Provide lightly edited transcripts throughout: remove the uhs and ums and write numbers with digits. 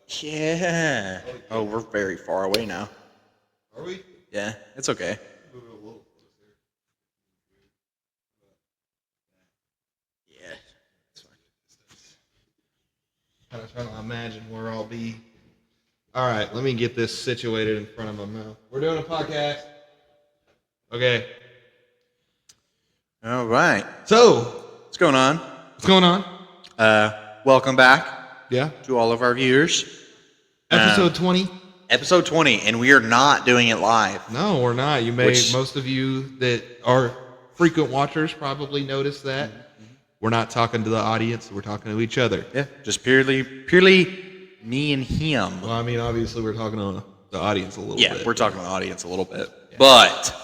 Yeah. Oh, we're very far away now. Are we? Yeah, it's okay. Move it a little closer. Yeah, it's fine. Kind of trying to imagine where I'll be. All right, let me get this situated in front of my mouth. We're doing a podcast. Okay. All right. So, What's going on? what's going on? Welcome back Yeah. to all of our viewers. Episode 20? Episode 20, and we are not doing it live. No, we're not. Most of you that are frequent watchers probably noticed that. We're not talking to the audience. We're talking to each other. Yeah, just purely me and him. Well, I mean, obviously, we're talking to the audience a little bit. Yeah, we're talking to the audience a little bit. Yeah. But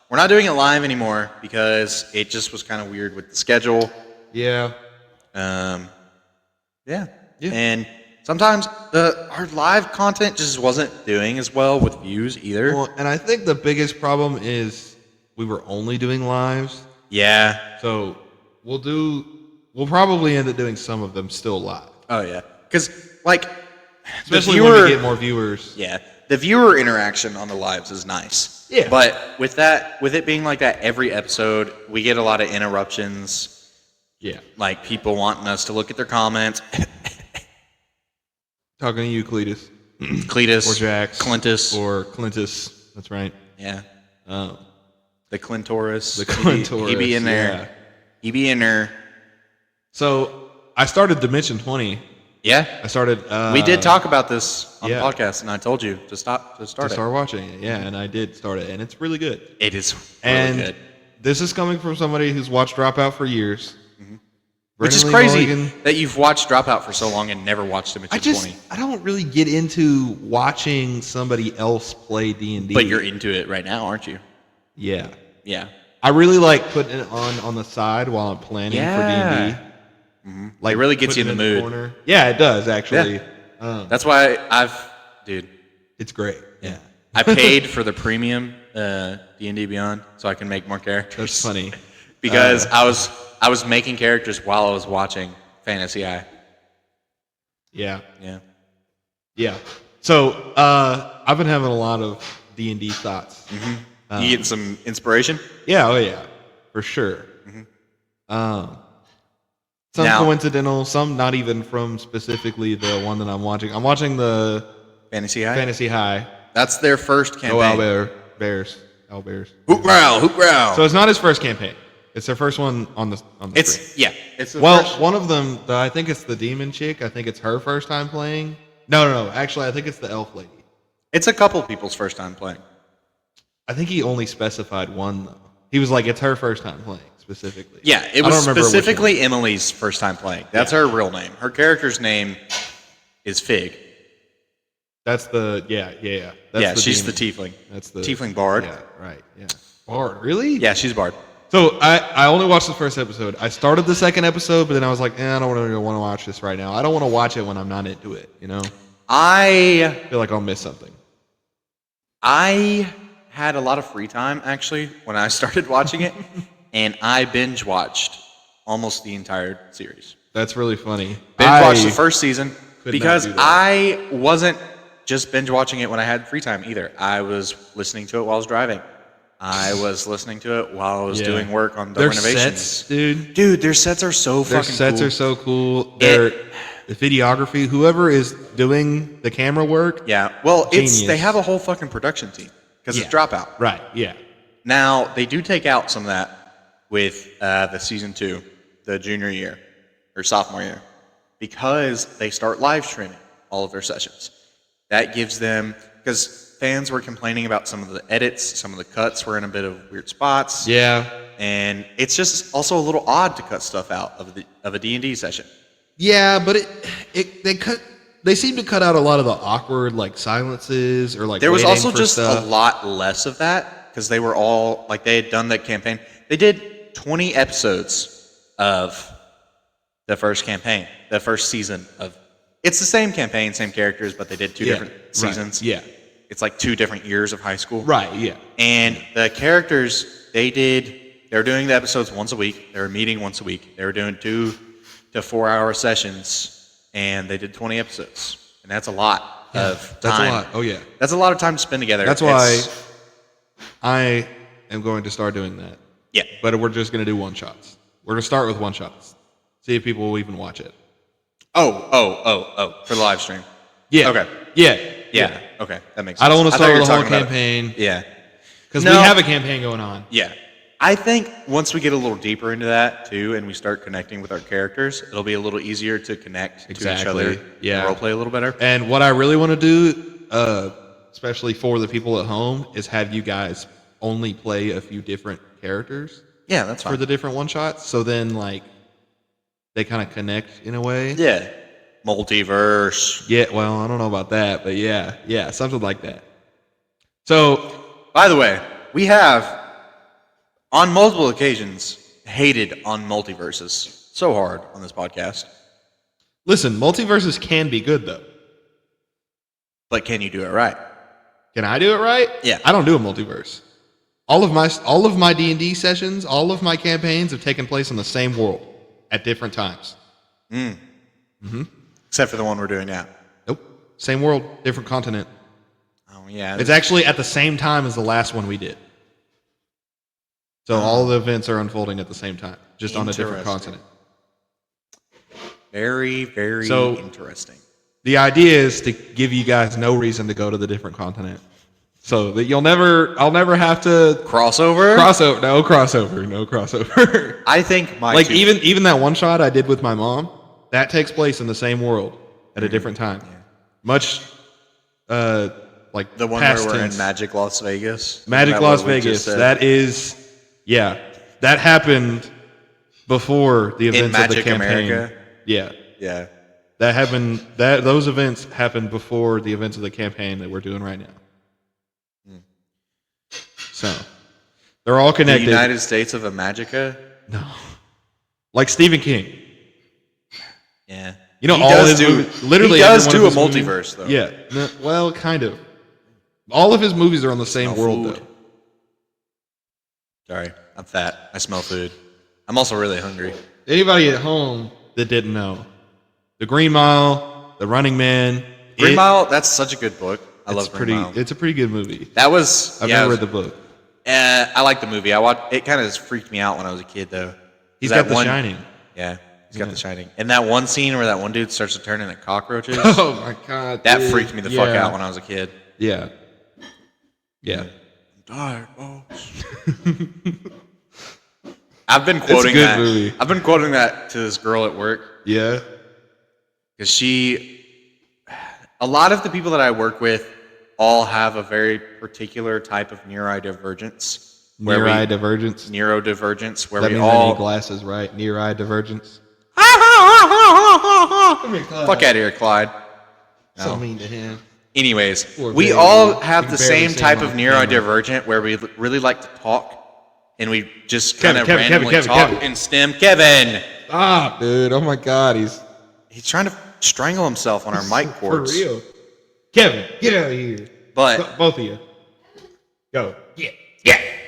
we're not doing it live anymore because it just was kind of weird with the schedule. Yeah. Yeah. And sometimes our live content just wasn't doing as well with views either. Well, and I think the biggest problem is we were only doing lives. Yeah. So we'll probably end up doing some of them still live. Oh, yeah. Because, like, especially when we get more viewers. Yeah. The viewer interaction on the lives is nice. Yeah. But with it being like that every episode, we get a lot of interruptions. Yeah. Like people wanting us to look at their comments. Talking to you, Cletus. Cletus. Or Jax. Clintus. Or Clintus. That's right. Yeah. The Clintoris. The Clintoris. He be in there. Yeah. He be in there. So I started Dimension 20. Yeah. I started. We did talk about this on the podcast, and I told you to start watching it. Yeah, and I did start it, and it's really good. It is really good. This is coming from somebody who's watched Dropout for years. Mm-hmm. Which is crazy that you've watched Dropout for so long and never watched Dimension 20. I don't really get into watching somebody else play D&D. But you're into it right now, aren't you? Yeah. Yeah. I really like putting it on the side while I'm planning for D&D. Mm-hmm. Like, it really gets you in the mood. Yeah, it does, actually. Yeah. That's why dude. It's great. Yeah. I paid for the premium D&D Beyond so I can make more characters. That's funny. Because I was making characters while I was watching Fantasy Eye. Yeah. Yeah. Yeah. So I've been having a lot of D&D thoughts. Mm-hmm. You getting some inspiration? Yeah. Oh, yeah. For sure. Mm-hmm. Some coincidental, some not even from specifically the one that I'm watching. I'm watching the Fantasy High. Fantasy High. That's their first campaign. Oh, Owlbears. Hoop growl, hoop growl. So it's not his first campaign. It's their first one on the screen. It's the first. One of them, I think it's the demon chick. I think it's her first time playing. No. Actually, I think it's the elf lady. It's a couple people's first time playing. I think he only specified one, though. He was like, it's her first time playing, specifically. Yeah, it was specifically Emily's first time playing. That's her real name. Her character's name is Fig. That's the, yeah. That's she's demon. The tiefling. That's the tiefling bard. Yeah, right, yeah. Bard, really? Yeah, she's bard. So I only watched the first episode. I started the second episode, but then I was like, I don't really want to watch this right now. I don't want to watch it when I'm not into it, you know? I feel like I'll miss something. I had a lot of free time, actually, when I started watching it, and I binge watched almost the entire series. That's really funny. Binge watched the first season because I wasn't just binge watching it when I had free time either. I was listening to it while I was driving. I was listening to it while I was doing work on the renovations. Sets, dude. Dude, their sets are so fucking cool. Their sets are so cool. The videography, whoever is doing the camera work. Yeah. Well, they have a whole fucking production team because it's Dropout. Right. Yeah. Now, they do take out some of that with the season 2, the junior year or sophomore year, because they start live streaming all of their sessions. That gives them, because fans were complaining about some of the edits, some of the cuts were in a bit of weird spots. Yeah. And it's just also a little odd to cut stuff out of a D&D session. Yeah, but they seem to cut out a lot of the awkward like silences or like there was also just stuff. A lot less of that because they were all like they had done that campaign. They did 20 episodes of the first campaign, the first season of. It's the same campaign, same characters, but they did two different seasons. Right. Yeah. It's like 2 different years of high school. Right, yeah. And the characters, they were doing the episodes once a week. They were meeting once a week. They were doing 2 to 4 hour sessions, and they did 20 episodes. and that's a lot of time. That's a lot. Oh yeah. That's a lot of time to spend together. That's why I am going to start doing that. Yeah. But we're just going to do one shots. We're going to start with one shots. See if people will even watch it. Oh, for the live stream. Yeah. Okay. Yeah. Okay, that makes sense. I don't want to thought start you with were the whole talking about- campaign. Yeah. Because we have a campaign going on. Yeah. I think once we get a little deeper into that too, and we start connecting with our characters, it'll be a little easier to connect to each other. Yeah. And roleplay a little better. And what I really want to do, especially for the people at home, is have you guys only play a few different characters. Yeah, that's fine. For the different one shots. So then, like, they kind of connect in a way. Yeah. Multiverse. Yeah, well, I don't know about that, but yeah, something like that. So, by the way, we have, on multiple occasions, hated on multiverses so hard on this podcast. Listen, multiverses can be good, though. But can you do it right? Can I do it right? Yeah. I don't do a multiverse. All of my D&D sessions, all of my campaigns have taken place in the same world at different times. Except for the one we're doing now. Nope. Same world, different continent. Oh, yeah. It's actually at the same time as the last one we did. So all the events are unfolding at the same time, just on a different continent. Very, very interesting. The idea is to give you guys no reason to go to the different continent. So that I'll never have to crossover. No crossover. I think even that one shot I did with my mom, that takes place in the same world at a different time. Yeah. Much like the one where we're in Magic Las Vegas. Magic Las Vegas. That happened before the events of the campaign. America. Yeah. That happened. Those events happened before the events of the campaign that we're doing right now. So, they're all connected. The United States of Magica? No. Like Stephen King. Yeah. You know, literally he does do a multiverse, though. Yeah. No, well, kind of. All of his movies are on the same world, though. Sorry, I'm fat. I smell food. I'm also really hungry. Anybody at home that didn't know, The Green Mile, The Running Man. Green Mile, that's such a good book. I love Green Mile. It's a pretty good movie. I've never read the book. I like the movie. It kind of freaked me out when I was a kid, though. He's got The Shining. Yeah, he's got The Shining. And that one scene where that one dude starts to turn into cockroaches. Oh my god, that freaked me the fuck out when I was a kid. Yeah. I'm tired, boss. I've been quoting that. Movie. I've been quoting that to this girl at work. Yeah. Because a lot of the people that I work with all have a very particular type of neurodivergence. Neurodivergence, where that we means all... I need glasses, right? Neurodivergence. Fuck out of here, Clyde. No. So mean to him. Anyways, we all have the same type of neurodivergent where we really like to talk, and we just kind of randomly talk in STEM. Kevin! Stop, dude. Oh my god, he's trying to strangle himself on our mic cords. For real. Kevin, get out of here. But both of you. Go. Yeah.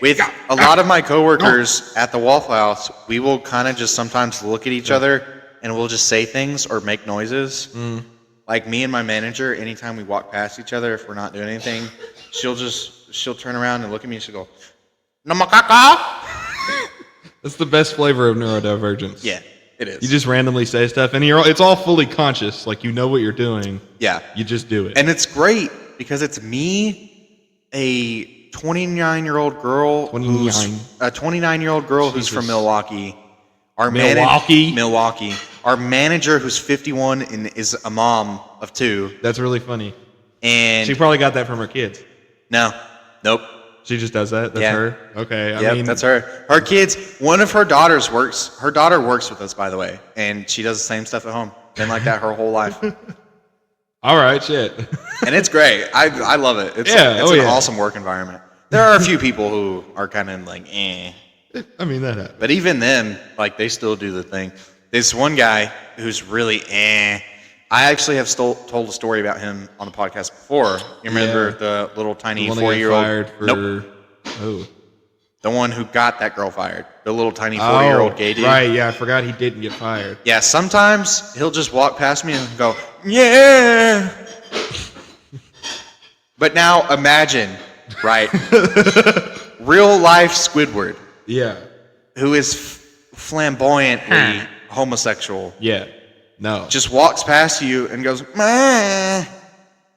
With a lot of my coworkers at the Waffle House, we will kind of just sometimes look at each other and we'll just say things or make noises. Like me and my manager, anytime we walk past each other, if we're not doing anything, she'll turn around and look at me and she'll go, "Namakaka." That's the best flavor of neurodivergence. Yeah, it is. You just randomly say stuff, and it's all fully conscious. Like, you know what you're doing. Yeah. You just do it. And it's great because it's me, a 29-year-old girl, who's from Milwaukee. Milwaukee. Our manager, who's 51 and is a mom of 2. That's really funny. And she probably got that from her kids. Nope. She just does that? That's her? Okay. I mean, that's her. Her kids, one of her daughters works. Her daughter works with us, by the way, and she does the same stuff at home. Been like that her whole life. All right, shit. And it's great. I love it. It's an awesome work environment. There are a few people who are kind of like, eh. I mean, that happens. But even then, like, they still do the thing. This one guy who's really I actually have told a story about him on the podcast before. You remember the little tiny 4-year-old? Nope. Oh. The one who got that girl fired. The little tiny 4-year-old gay dude. Right, yeah, I forgot he didn't get fired. Yeah, sometimes he'll just walk past me and go, yeah. But now imagine, right? Real life Squidward. Yeah. Who is flamboyantly homosexual. Yeah. No. Just walks past you and goes, meh.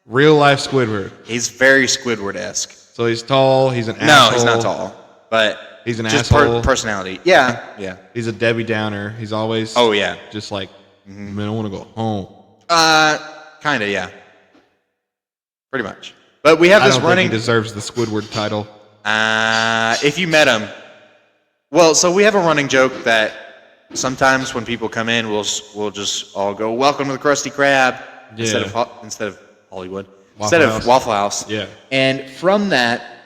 Real life Squidward. He's very Squidward-esque. So he's tall. He's an asshole. No, he's not tall. But he's an just asshole. Personality. Yeah. He's a Debbie Downer. He's always. Oh yeah. Just like, man, I want to go home. Kind of, yeah. Pretty much. But we have this I don't running. think he deserves the Squidward title. If you met him, well, so we have a running joke that sometimes when people come in, we'll just all go, "Welcome to the Krusty Krab," instead of Hollywood, instead of Waffle House. Yeah. And from that,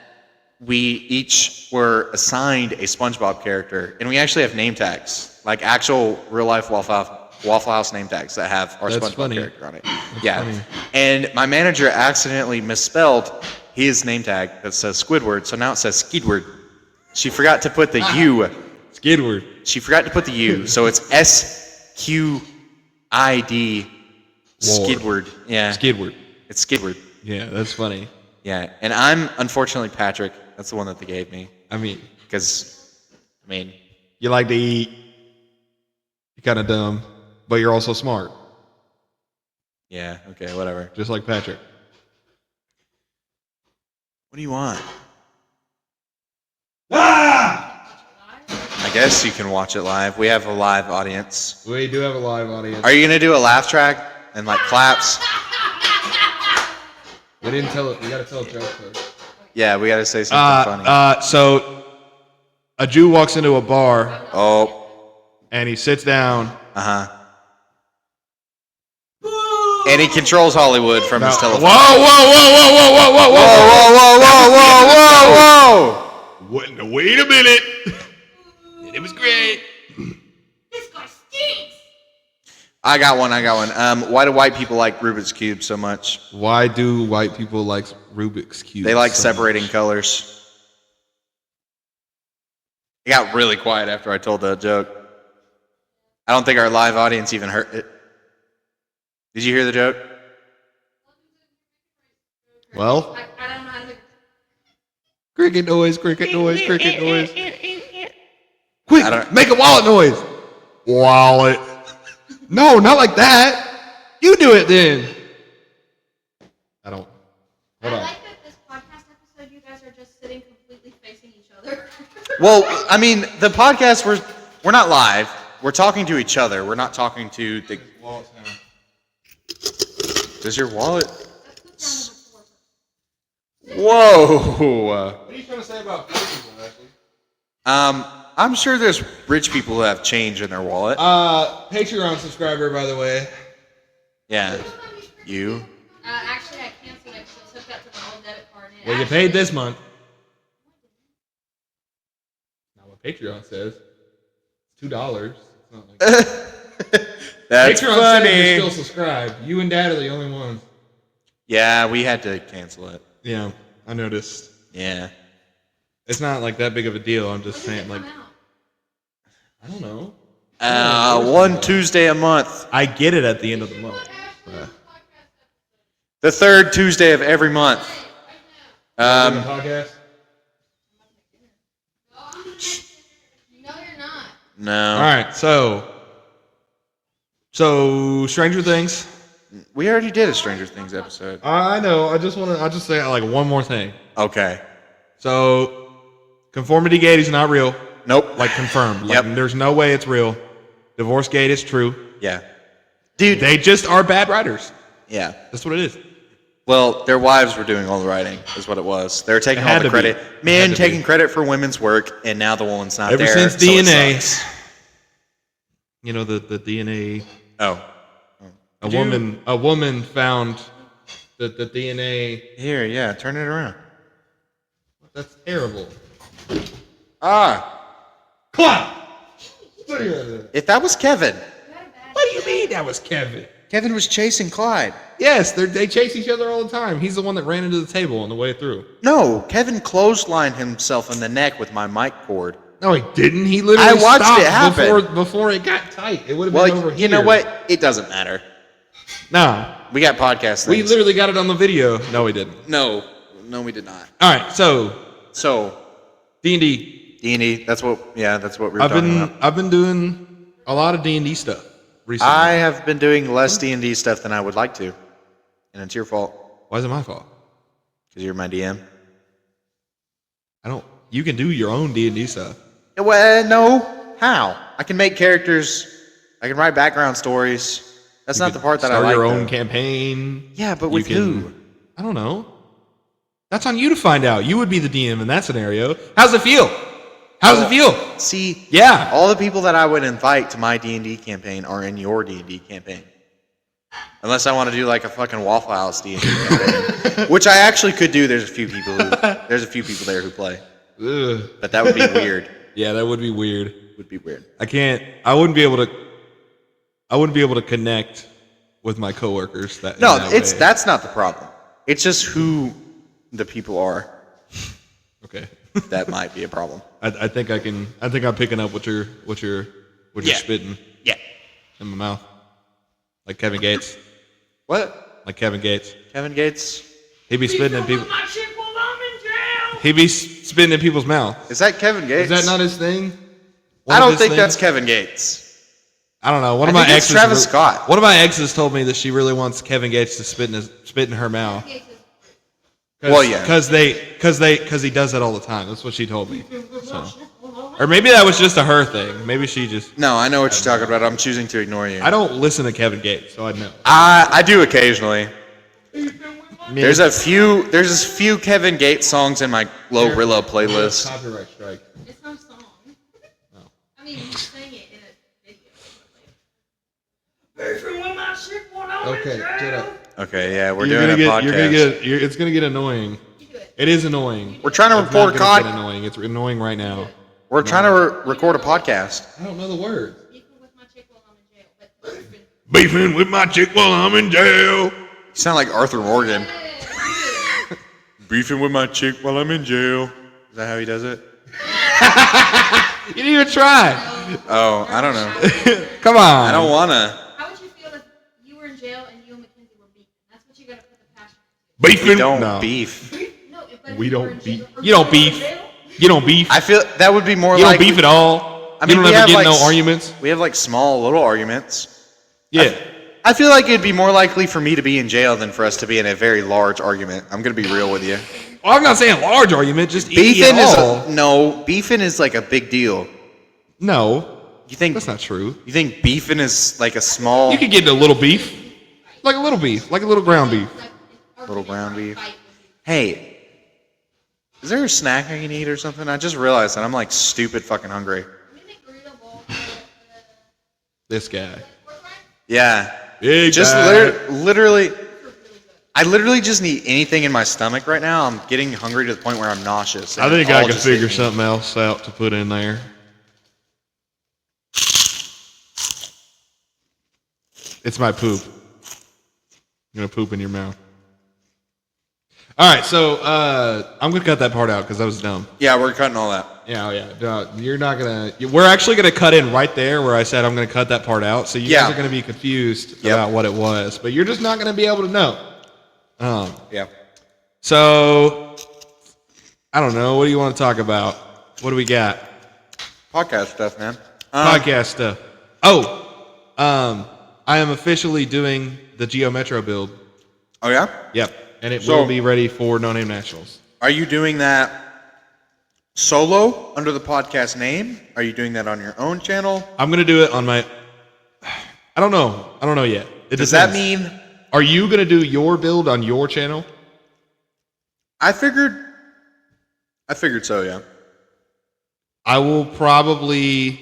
we each were assigned a SpongeBob character, and we actually have name tags, like actual real life Waffle House name tags that have our SpongeBob character on it. Funny. And my manager accidentally misspelled his name tag that says Squidward, so now it says Skidward. She forgot to put the U. Skidward. She forgot to put the U, so it's SQID. Skidward. Yeah. Skidward. It's Skidward. Yeah, that's funny. Yeah, and I'm unfortunately Patrick. That's the one that they gave me. Because, you like to eat. You're kind of dumb, but you're also smart. Yeah, okay, whatever. Just like Patrick. What do you want? I guess you can watch it live. We have a live audience. We do have a live audience. Are you going to do a laugh track and like claps? We didn't tell it. We got to tell a joke first. Yeah, we got to say something funny. So a Jew walks into a bar. Oh. And he sits down. Uh-huh. And he controls Hollywood from his telephone. Whoa! Wait a minute. It was great. This guy stinks. I got one. Why do white people like Rubik's Cube so much? Why do white people like Rubik's Cube? They like separating colors. It got really quiet after I told that joke. I don't think our live audience even heard it. Did you hear the joke? Well, I don't know how to. cricket noise. Quick, make a wallet noise. Wallet. No, not like that. You do it then. I don't. Hold on. I like that this podcast episode, you guys are just sitting completely facing each other. Well, the podcast, we're not live. We're talking to each other. We're not talking to the... Does your wallet... Whoa! What are you trying to say about poor people, Ashley? I'm sure there's rich people who have change in their wallet. Patreon subscriber, by the way. Yeah. You? Actually, I canceled it because it took that to the old debit card. Well, you paid this month. Not what Patreon says. It's $2. It's not like That's Patreon funny. says you're still subscribed. You and Dad are the only ones. Yeah, we had to cancel it. Yeah, I noticed. Yeah. It's not like that big of a deal. I'm just saying, like, I don't know. One Tuesday a month. I get it at the end of the month. The third Tuesday of every month. Podcast? No, you're not. No. All right, so Stranger Things. We already did a Stranger Things episode. I know. I'll just say like one more thing. Okay. So, conformity gate is not real. Nope. Like confirmed. Yep. Like, there's no way it's real. Divorce gate is true. Yeah. Dude. They just are bad writers. Yeah. That's what it is. Well, their wives were doing all the writing, is what it was. They were taking all the credit. Men taking credit for women's work, and now the woman's not there. Ever since so DNA. You know, the DNA. Oh. A woman found that the DNA. Here, yeah, turn it around. That's terrible. Clap! If that was Kevin. What do you mean that was Kevin? Kevin was chasing Clyde. Yes, they chase each other all the time. He's the one that ran into the table on the way through. No, Kevin clotheslined himself in the neck with my mic cord. No, he didn't. He literally watched stopped it happen before it got tight. It would have been over here. You know what? It doesn't matter. Nah. We got podcast things. We literally got it on the video. No, we didn't. No, we did not. All right, so D&D. D&D. That's what we were talking about. I've been doing a lot of D&D stuff recently. I have been doing less D&D stuff than I would like to, and it's your fault. Why is it my fault? Because you're my DM. You can do your own D&D stuff. Well, no. How? I can make characters. I can write background stories. That's not the part that I like. Start your own though. campaign. Yeah, but with who? I don't know. That's on you to find out. You would be the DM in that scenario. How's it feel? See, yeah. all the people that I would invite to my D&D campaign are in your D&D campaign. Unless I want to do like a fucking Waffle House D&D campaign, which I actually could do. There's a few people there who play. Ugh. But that would be weird. Yeah, that would be weird. Would be weird. I wouldn't be able to connect with my coworkers that No, in that way. that's not the problem. It's just who the people are. Okay. That might be a problem. I think I'm picking up what you're spitting. Yeah. In my mouth. Like Kevin Gates. What? Like Kevin Gates. Kevin Gates? He be spitting in people. He be spitting in people's mouth. Is that Kevin Gates? Is that not his thing? I don't think that's Kevin Gates. I don't know. I think it's Travis Scott. One of my exes told me that she really wants Kevin Gates to spit in her mouth. Well, yeah. Because he does that all the time. That's what she told me. So. Or maybe that was just a her thing. Maybe she just. No, I know what you're talking about. I'm choosing to ignore you. I don't listen to Kevin Gates, so I know. I do occasionally. There's a few Kevin Gates songs in my Glorilla playlist. Copyright strike. It's no song. No. I mean, you sang it in a video. Okay, shut up. Okay, yeah, we're doing a podcast. It's gonna get annoying. You do it. It is annoying. We're trying to It's not record gonna get annoying. It's annoying right now. We're trying to record a podcast. I don't know the words. Beefing with my chick while I'm in jail. But Beefing with my chick while I'm in jail. You sound like Arthur Morgan. Beefing with my chick while I'm in jail. Is that how he does it? You didn't even try. Oh, I don't know. Come on. I don't wanna. how would you feel if you were in jail and you and Mackenzie were beefing? That's what you gotta put the passion Beefing? We don't No. beef. into. No, but We if you were don't in beef. jail- or You don't if were in beef. jail, You don't beef. I feel that would be more You don't like beef at all. I mean, you we don't ever have get like no arguments. We have like small little arguments. Yeah. I feel like it'd be more likely for me to be in jail than for us to be in a very large argument. I'm gonna be real with you. Well, I'm not saying large argument. Just Beefing at is all. beefing is like a big deal. No, You think that's not true. You think beefing is like a small You could get into a little beef, like a little ground beef. like, or little if ground you beef? fight with Hey, is there a snack I can eat or something? I just realized that I'm like stupid fucking hungry. you. Can we make burrito bowl? This guy, Pork rind? Yeah. big Just guy. literally I literally just need anything in my stomach right now. I'm getting hungry to the point where I'm nauseous. I and think it's I all can just figure hitting me. something else out to put in there. It's my poop. I'm gonna poop in your mouth. All right, so I'm gonna cut that part out because that was dumb. Yeah, we're cutting all that. Yeah, oh yeah. No, you're not gonna. We're actually gonna cut in right there where I said I'm gonna cut that part out. So you Yeah. guys are gonna be confused Yep. about what it was, but you're just not gonna be able to know. Yeah. So I don't know. What do you want to talk about? What do we got? Podcast stuff, man. Podcast stuff. Oh, I am officially doing the Geo Metro build. Oh yeah? Yep, and it So- will be ready for No Name Nationals. Are you doing that solo under the podcast name? Are you doing that on your own channel? I'm gonna do it on my. I don't know. I don't know yet. It Does that depends. mean Are you gonna do your build on your channel? I figured so, yeah. I will probably.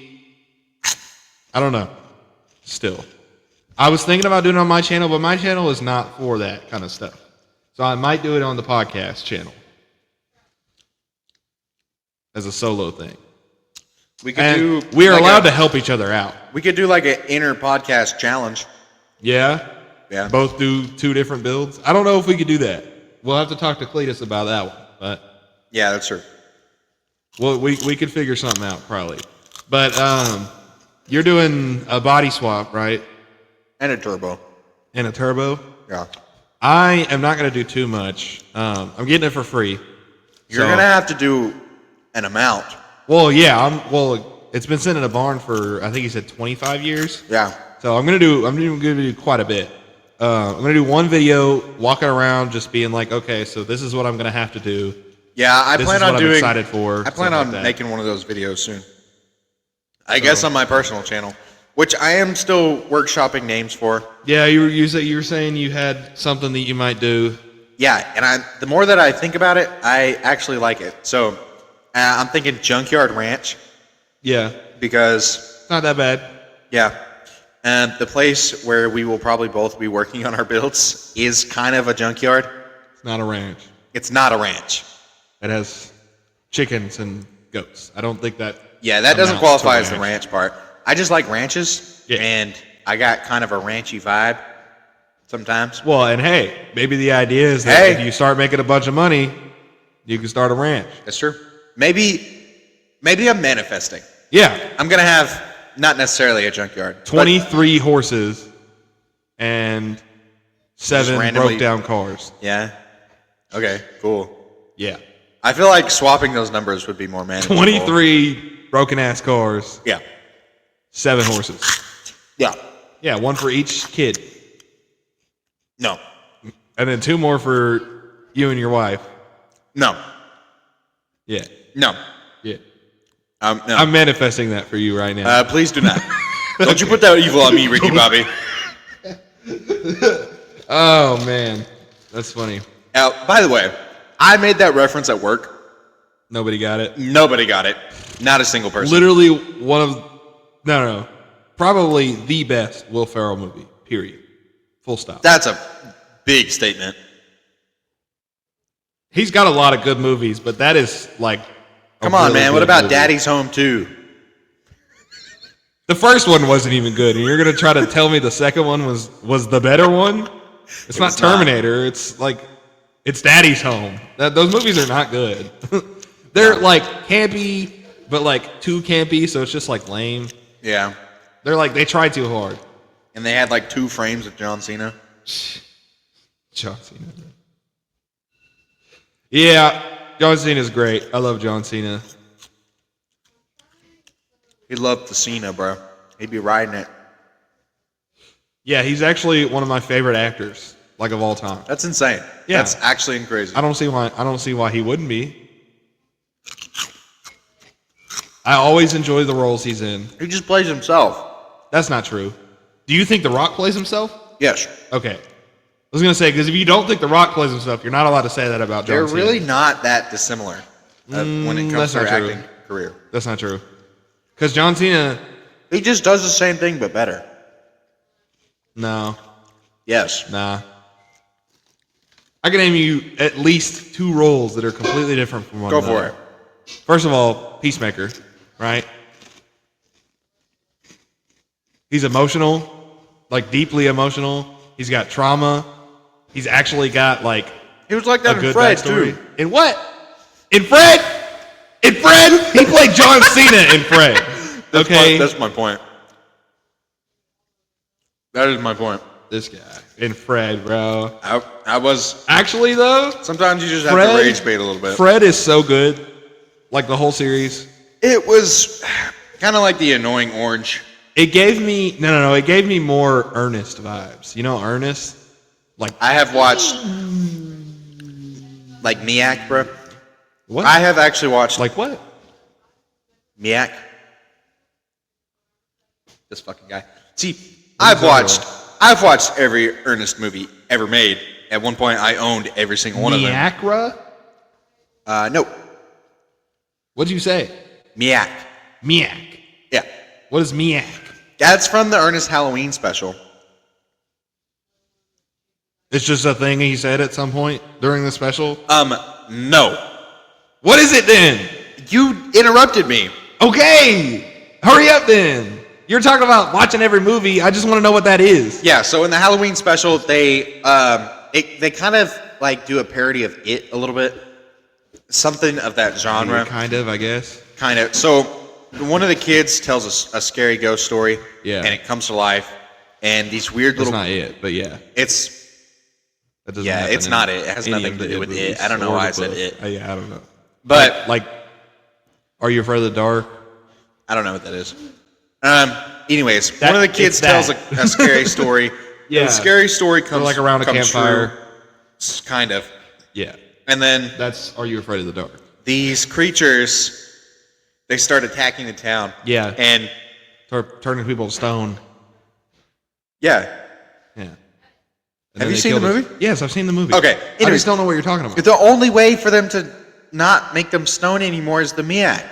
I don't know. Still, I was thinking about doing it on my channel, but my channel is not for that kind of stuff. So I might do it on the podcast channel as a solo thing. We could And do we are like allowed to help each other out. We could do like an inner podcast challenge. Yeah. Yeah. Both do 2 different builds. I don't know if we could do that. We'll have to talk to Cletus about that one, but. Yeah, that's true. Well, we could figure something out probably, but you're doing a body swap, right? And a turbo. and a turbo. Yeah. I am not going to do too much. I'm getting it for free. You're going to have to do an amount. Well, yeah. It's been sitting in a barn for, I think he said 25 years. Yeah. So I'm going to do quite a bit. I'm going to do one video walking around just being like, okay, so this is what I'm going to have to do. Yeah, I plan on doing. I'm excited for. I plan on making one of those videos soon. I guess on my personal channel, which I am still workshopping names for. Yeah, you were saying you had something that you might do. Yeah, and the more that I think about it, I actually like it. So I'm thinking Junkyard Ranch. Yeah, because it's not that bad. Yeah, and the place where we will probably both be working on our builds is kind of a junkyard. It's not a ranch. It's not a ranch. It has chickens and goats. I don't think that. Yeah, that doesn't qualify as the ranch part. I just like ranches, and I got kind of a ranchy vibe sometimes. Well, and hey, maybe the idea is that if you start making a bunch of money, you can start a ranch. That's true. Maybe I'm manifesting. Yeah. I'm going to have not necessarily a junkyard. 23 horses and 7 broke down cars. Yeah. Okay, cool. Yeah. I feel like swapping those numbers would be more manageable. 23 broken ass cars. Yeah. 7 horses. Yeah. Yeah, 1 for each kid. No. And then 2 more for you and your wife. No. Yeah. No. Yeah. No. I'm manifesting that for you right now. Please do not. Don't you put that evil on me, Ricky Bobby. Oh, man. That's funny. By the way, I made that reference at work. Nobody got it? Nobody got it. Not a single person. Literally one of... No. Probably the best Will Ferrell movie, period. Full stop. That's a big statement. He's got a lot of good movies, but that is like... Come on, man. What about Daddy's Home 2? The first one wasn't even good, and you're going to try to tell me the second one was the better one? It's not Terminator. It's like... It's Daddy's Home. Those movies are not good. They're like campy, but like too campy, so it's just like lame. Yeah. They're like, they try too hard. And they had like 2 frames of John Cena. John Cena. Yeah, John Cena's great. I love John Cena. He loved the Cena, bro. He'd be riding it. Yeah, he's actually one of my favorite actors, like of all time. That's insane. Yeah. That's actually crazy. I don't see why he wouldn't be. I always enjoy the roles he's in. He just plays himself. That's not true. Do you think The Rock plays himself? Yes. Okay. I was going to say, because if you don't think The Rock plays himself, you're not allowed to say that about John Cena. They're really not that dissimilar when it comes to their acting career. That's not true. Because John Cena... He just does the same thing, but better. No. Yes. Nah. I can name you at least 2 roles that are completely different from one another. Go for it. First of all, Peacemaker, right? He's emotional, like deeply emotional. He's got trauma. He's actually got like he was like that a in good Fred backstory. too. In what? In Fred? In Fred? He played John Cena in Fred. Okay. That's my point. That is my point. This guy in Fred, bro. I was actually though. Sometimes you just have to rage bait a little bit. Fred is so good, like the whole series. It was kind of like the annoying orange. It gave me no. It gave me more Ernest vibes. You know Ernest? Like I have watched like Miak, bro. What? I have actually watched like what? Miak. This fucking guy. See, I've watched every Ernest movie ever made. At one point, I owned every single one of them. Miakra? No. What'd you say? Miak. Miak. Yeah. What is Miak? That's from the Ernest Halloween special. It's just a thing he said at some point during the special? No. What is it then? You interrupted me. Okay. Hurry up then. You're talking about watching every movie. I just want to know what that is. Yeah, so in the Halloween special, they kind of like do a parody of It a little bit. Something of that genre. Yeah, kind of, I guess. Kind of. So one of the kids tells a scary ghost story. Yeah. And it comes to life. and these weird That's little. not it, but yeah. It's That doesn't yeah, happen it's in not it. It has any nothing of to the do with movies it. I don't know or why the I said book. it, Yeah, I don't know. but like, Are You Afraid of the Dark? I don't know what that is. Anyways, That- one of the kids it's that. tells a scary story. Yeah. The scary story They're comes like around a comes campfire. true, kind of. Yeah. And then That's Are You Afraid of the Dark? these creatures, they start attacking the town. Yeah. And Turning people to stone. yeah, Yeah. Have you seen the movie? Yes, I've seen the movie. Okay, I anyways. just don't know what you're talking about. the only way for them to not make them stone anymore is the miak.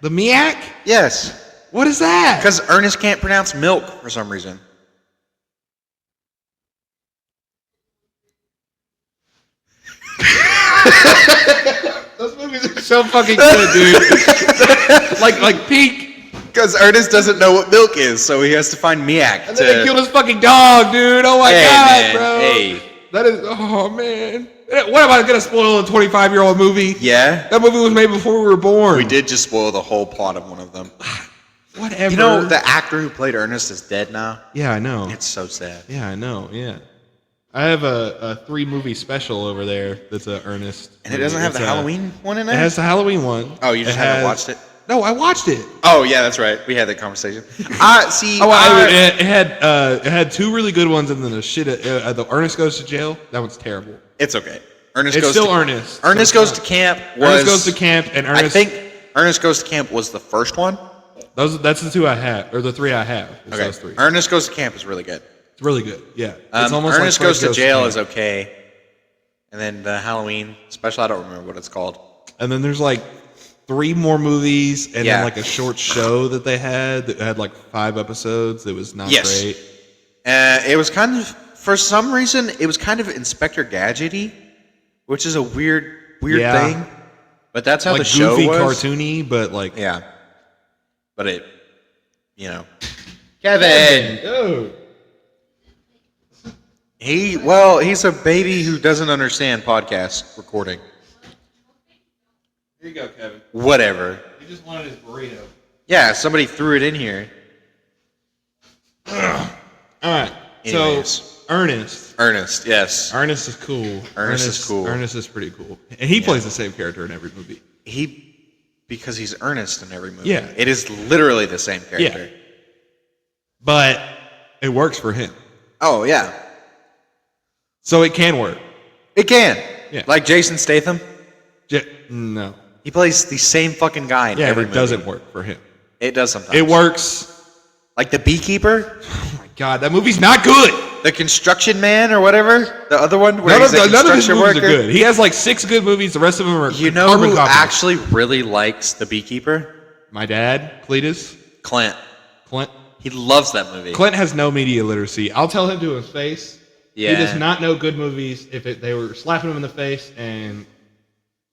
The Miak? Yes, What is that? because Ernest can't pronounce milk for some reason. Those movies are so fucking good, dude. like peak. Because Ernest doesn't know what milk is, so he has to find miak. And then they killed his fucking dog, dude. Oh my god, man, bro. hey. That is, oh man. What am I gonna spoil a 25-year-old movie? Yeah, That movie was made before we were born. we did just spoil the whole plot of one of them. Whatever. You know, the actor who played Ernest is dead now. Yeah, I know. It's so sad. Yeah, I know. Yeah. I have a 3-movie special over there that's a Ernest. And it doesn't have the Halloween one in It it? has the Halloween one. Oh, you just haven't watched it? No, I watched it. Oh, yeah, that's right. We had that conversation. See, It had 2 really good ones, and then the Ernest Goes to Jail. That one's terrible. it's okay. Ernest It's goes still to, Ernest. Ernest so Goes it's to not- Camp was... Ernest Goes to Camp and Ernest. I think Ernest Goes to Camp was the first one. That's the 2 I have, or the 3 I have. It's Okay. those 3. Ernest Goes to Camp is really good. It's really good. Yeah. It's almost Ernest like Goes Fred to Jail Camp. is okay. And then the Halloween special, I don't remember what it's called. And then there's like 3 more movies, and Yeah. then like a short show that they had that had like 5 episodes. That was not Yes. great. It was kind of, for some reason, it was kind of Inspector Gadget-y, which is a weird Yeah. thing. But that's how Like the show goofy, was. cartoony, but like Yeah. But it, Kevin! Oh. He's a baby who doesn't understand podcast recording. Here you go, Kevin. Whatever. He just wanted his burrito. Yeah, somebody threw it in here. All right. Anyways. So Ernest. Ernest, yes. Ernest is cool. Ernest is cool. Ernest is pretty cool, and he plays the same character in every movie. Because he's Ernest in every movie. Yeah. It is literally the same character. Yeah. But it works for him, Oh, yeah. so it can work. It can. Yeah. Like Jason Statham. No. He plays the same fucking guy in Yeah, every it movie. doesn't work for him. It does sometimes. It works. Like The Beekeeper, Oh my god, that movie's not good. The Construction Man or whatever, the other one where None he's a of his construction movies worker. are good. He has like 6 good movies. The rest of them are You know carbon who copies. actually really likes The Beekeeper? My dad, Cletus. Clint. Clint. He loves that movie. Clint has no media literacy. I'll tell him to his face. Yeah. He does not know good movies if they were slapping him in the face, and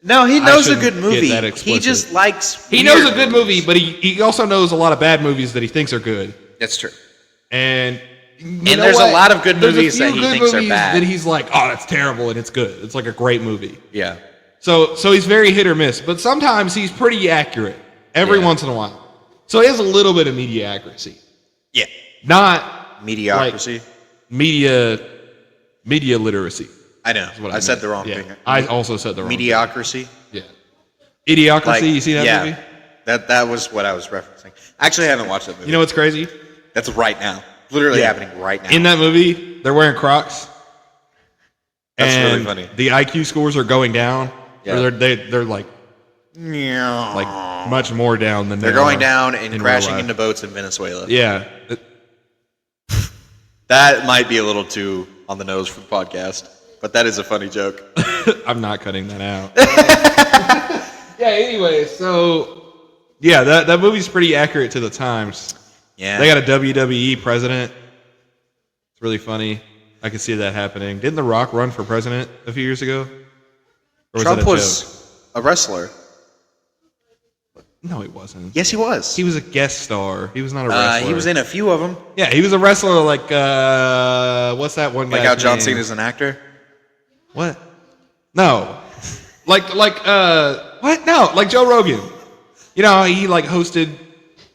No, he I knows a shouldn't good get movie. that He explicit. just likes. he knows a weird good movies. movie, but he also knows a lot of bad movies that he thinks are good. That's true. And there's a lot of good movies that he thinks are bad. That he's like, oh, that's terrible, and it's good. It's like a great movie. Yeah. So he's very hit or miss, but sometimes he's pretty accurate every Yeah. once in a while. So he has a little bit of media accuracy, Yeah. not Mediocrity. media literacy. I know. Is what I said meant. the wrong Yeah. thing. I also said the wrong. Mediocrity. Thing. Yeah. Idiocracy. Like, You see that yeah, movie? That was what I was referencing. Actually, I haven't watched that movie. You know what's crazy? That's right now. Literally Yeah. happening right now. In that movie, they're wearing Crocs. That's really and funny. The IQ scores are going down. Yeah. Or they're like much more down than They're they going are down and in crashing real life. into boats in Venezuela. Yeah. That might be a little too on the nose for the podcast, but that is a funny joke. I'm not cutting that out. Yeah, anyway, so yeah, that movie's pretty accurate to the times. Yeah. They got a WWE president. It's really funny. I could see that happening. Didn't The Rock run for president a few years ago? Or was Trump that a was joke? a wrestler. No, he wasn't. Yes, he was. He was a guest star. He was not a wrestler. He was in a few of them. Yeah, he was a wrestler like what's that one guy? Like how John Cena's an actor. What? No. Like what? No, like Joe Rogan. You know, he like hosted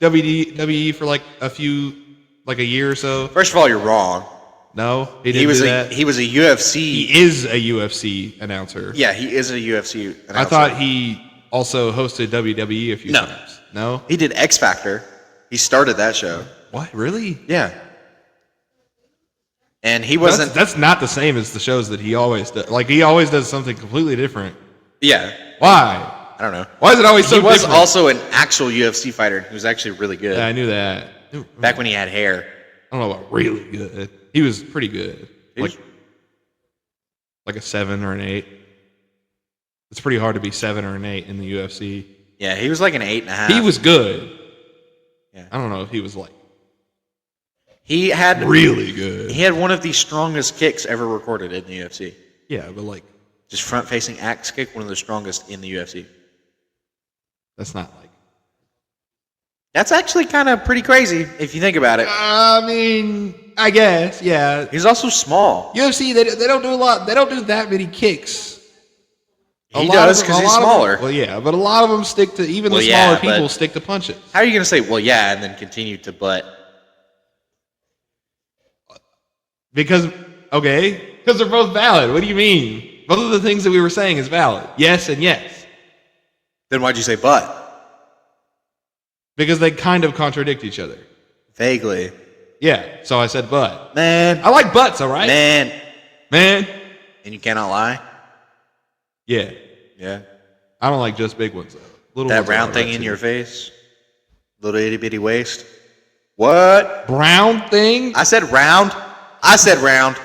WWE for like a few like a year or so? First of all, you're wrong. No, he didn't He was do a that. he was a UFC. He is a UFC announcer. Yeah, he is a UFC announcer. I thought he also hosted WWE a few No. times. No? he did X Factor. He started that show. What? Really? Yeah. And he wasn't. That's not the same as the shows that he always does. Like, he always does something completely different. Yeah. Why? I don't know. Why is it always so He was different? also an actual UFC fighter. He was actually really good. Yeah, I knew that. Back when he had hair. I don't know about really good. He was pretty good. He was- Like a 7 or an 8. It's pretty hard to be 7 or an 8 in the UFC. Yeah, he was like an 8.5. He was good. Yeah. I don't know if he was like He had really good. He had one of the strongest kicks ever recorded in the UFC. Yeah, but like Just front-facing axe kick, one of the strongest in the UFC. that's not like. That's actually kind of pretty crazy if you think about it. I mean, I guess, yeah. He's also small. UFC, they don't do a lot. They don't do that many kicks. He does because he's smaller. Well, yeah, but a lot of them stick to even Well, the yeah, smaller people but- stick to punches. How are you going to say, well, yeah, and then continue to butt? Because they're both valid. What do you mean? Both of the things that we were saying is valid. Yes and yes. Then why'd you say butt? Because they kind of contradict each other. Vaguely. Yeah, so I said butt. Man. I like butts, all right? Man. Man. And you cannot lie? Yeah. Yeah. I don't like just big ones, though. Little That ones are round all thing right, in too. your face? Little itty-bitty waist? What? Brown thing? I said round. I said round.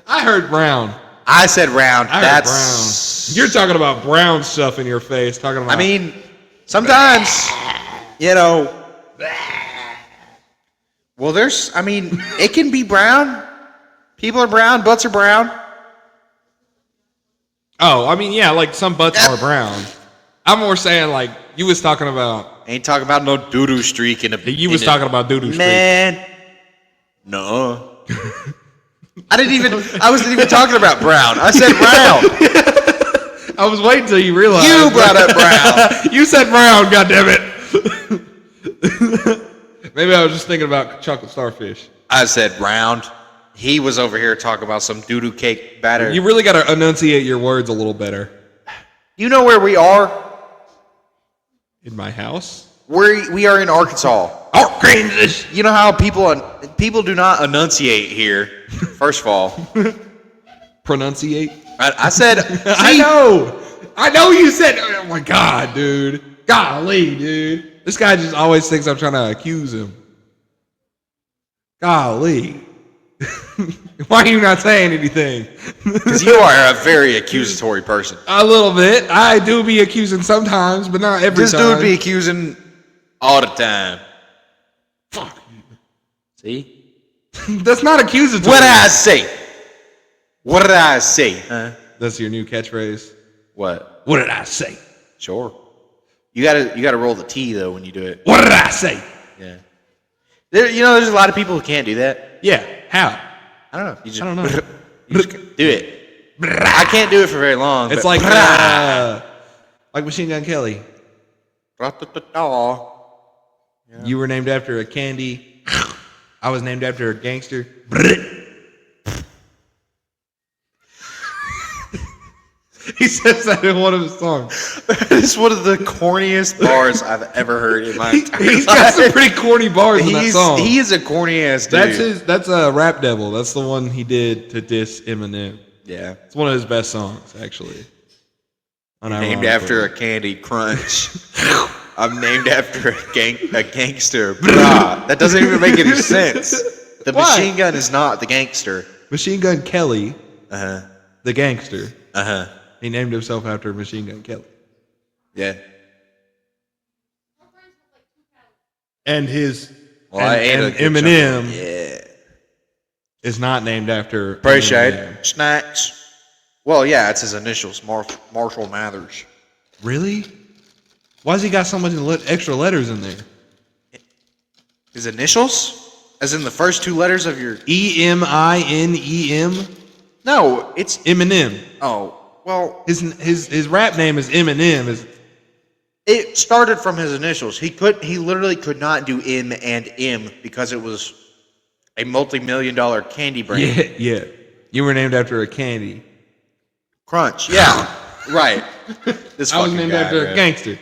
I heard brown. I said round. I heard That's brown. You're talking about brown stuff in your face. Talking about. I mean, sometimes, you know. Well, it can be brown. People are brown. Butts are brown. Oh, I mean, yeah, like some butts are brown. I'm more saying like you was talking about. Ain't talking about no doo-doo streak in a. You was talking about doo-doo streak. Man. No. I wasn't even talking about brown. I said round. I was waiting till you realized. You brought up brown. You said brown, goddammit. Maybe I was just thinking about chocolate starfish. I said round. He was over here talking about some doo-doo cake batter. You really got to enunciate your words a little better. You know where we are? In my house? We are in Arkansas. Arkansas. You know how people do not enunciate here. First of all, Pronunciate? I said. I know you said. Oh my god, dude. Golly, dude. This guy just always thinks I'm trying to accuse him. Golly. Why are you not saying anything? Because you are a very accusatory person. A little bit. I do be accusing sometimes, but not every This time. dude be accusing all the time. Fuck. See? That's not accusatory. What did I say? What did I say? Huh? That's your new catchphrase. What? What did I say? Sure. You gotta roll the T though when you do it. What did I say? Yeah. There's a lot of people who can't do that. Yeah. How? I don't know. You just, I don't know. you just do it. I can't do it for very long. It's but like Machine Gun Kelly. You were named after a candy. I was named after a gangster. He says that in one of his songs. It's one of the corniest bars I've ever heard in my entire He's life. got some pretty corny bars in that song. He is a corny ass dude. That's a Rap Devil. That's the one he did to diss Eminem. Yeah. It's one of his best songs, actually. Named after a Candy Crunch. I'm named after a gangster. Bruh. That doesn't even make any sense. The Why? machine gun is not the gangster. Machine Gun Kelly, Uh-huh. the gangster. Uh-huh. He named himself after Machine Gun Kelly. Yeah. And his Well, I ate and a good Eminem chunk. Yeah. is not named after Appreciate Eminem. it. Snacks. Well, yeah, it's his initials. Marshall Mathers. Really? Why's he got so much extra letters in there? His initials? As in the first two letters of your... Eminem? No, it's... Eminem. Oh, well... His rap name is Eminem. It started from his initials. He literally could not do M and M because it was a multi-million-dollar candy brand. Yeah. You were named after a candy. Crunch. Yeah. Right. This I was fucking named guy, after man. a gangster.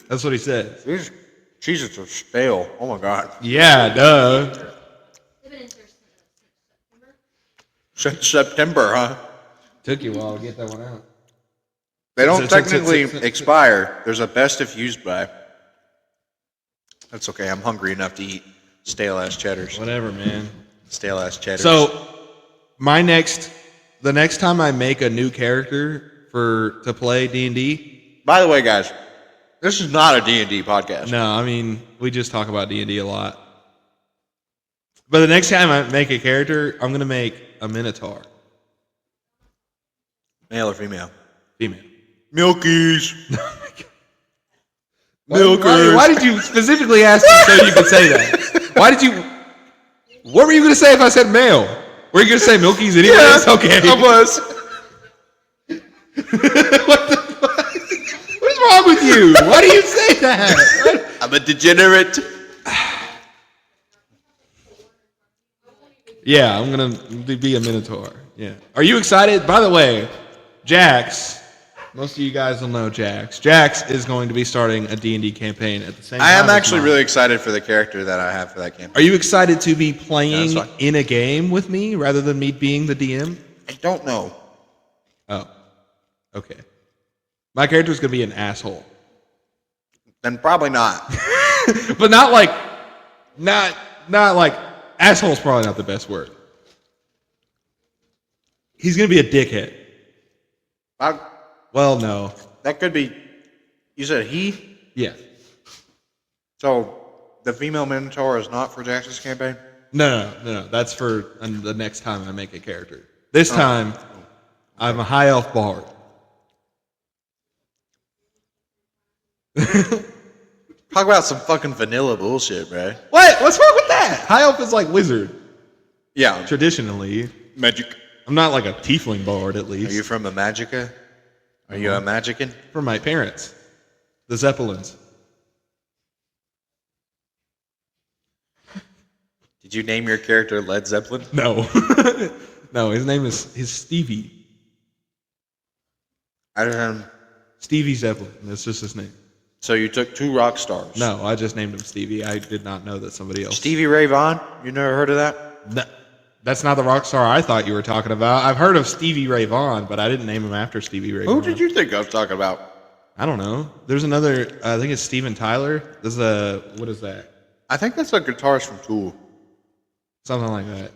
That's what he says. These cheeses are stale. Oh my god. Yeah, duh. They've been in there September. Since September, huh? Took you a while to get that one out. They don't Six, technically six. expire. There's a best if used by. That's okay. I'm hungry enough to eat stale ass cheddars. Whatever, man. Stale ass cheddars. So, the next time I make a new character to play D&D, by the way, guys, this is not a D&D podcast. no, I mean, we just talk about D&D a lot. But the next time I make a character, I'm going to make a Minotaur. Male or female? Female. Milkies. Why did you specifically ask me so you could say that? Why did you... What were you going to say if I said male? Were you going to say Milkies anyways? Okay. I was. What the fuck? What is wrong with you? Why do you say that? I'm a degenerate. Yeah, I'm going to be a Minotaur. Yeah. Are you excited? By the way, Jax, most of you guys will know Jax. Jax is going to be starting a D&D campaign at the same time. I am as actually mine. really excited for the character that I have for that campaign. Are you excited to be playing No, that's fine. in a game with me rather than me being the DM? I don't know. Oh. Okay. My character's going to be an asshole. Then probably not. But not like asshole's probably not the best word. He's going to be a dickhead. Well, no. That could be. You said he? Yeah. So the female Minotaur is not for Jackson's campaign? No. That's for the next time I make a character. This time, I'm a high elf bard. Talk about some fucking vanilla bullshit, bro. What? What's wrong with that? High elf is like wizard, Yeah. traditionally. Magic. I'm not like a tiefling bard, at Are least. you from a Magica? Are you a Magican? From my parents, the Zeppelins. Did you name your character Led Zeppelin? No. No, his name is Stevie. I don't know. Stevie Zeppelin. That's just his name. So you took two rock stars. No, I just named him Stevie. I did not know that somebody else. Stevie Ray Vaughan? You never heard of that? No, that's not the rock star I thought you were talking about. I've heard of Stevie Ray Vaughan, but I didn't name him after Stevie Ray Vaughan. Who did you think I was talking about? I don't know. There's another, I think it's Steven Tyler. There's what is that? I think that's a guitarist from Tool. Something like that.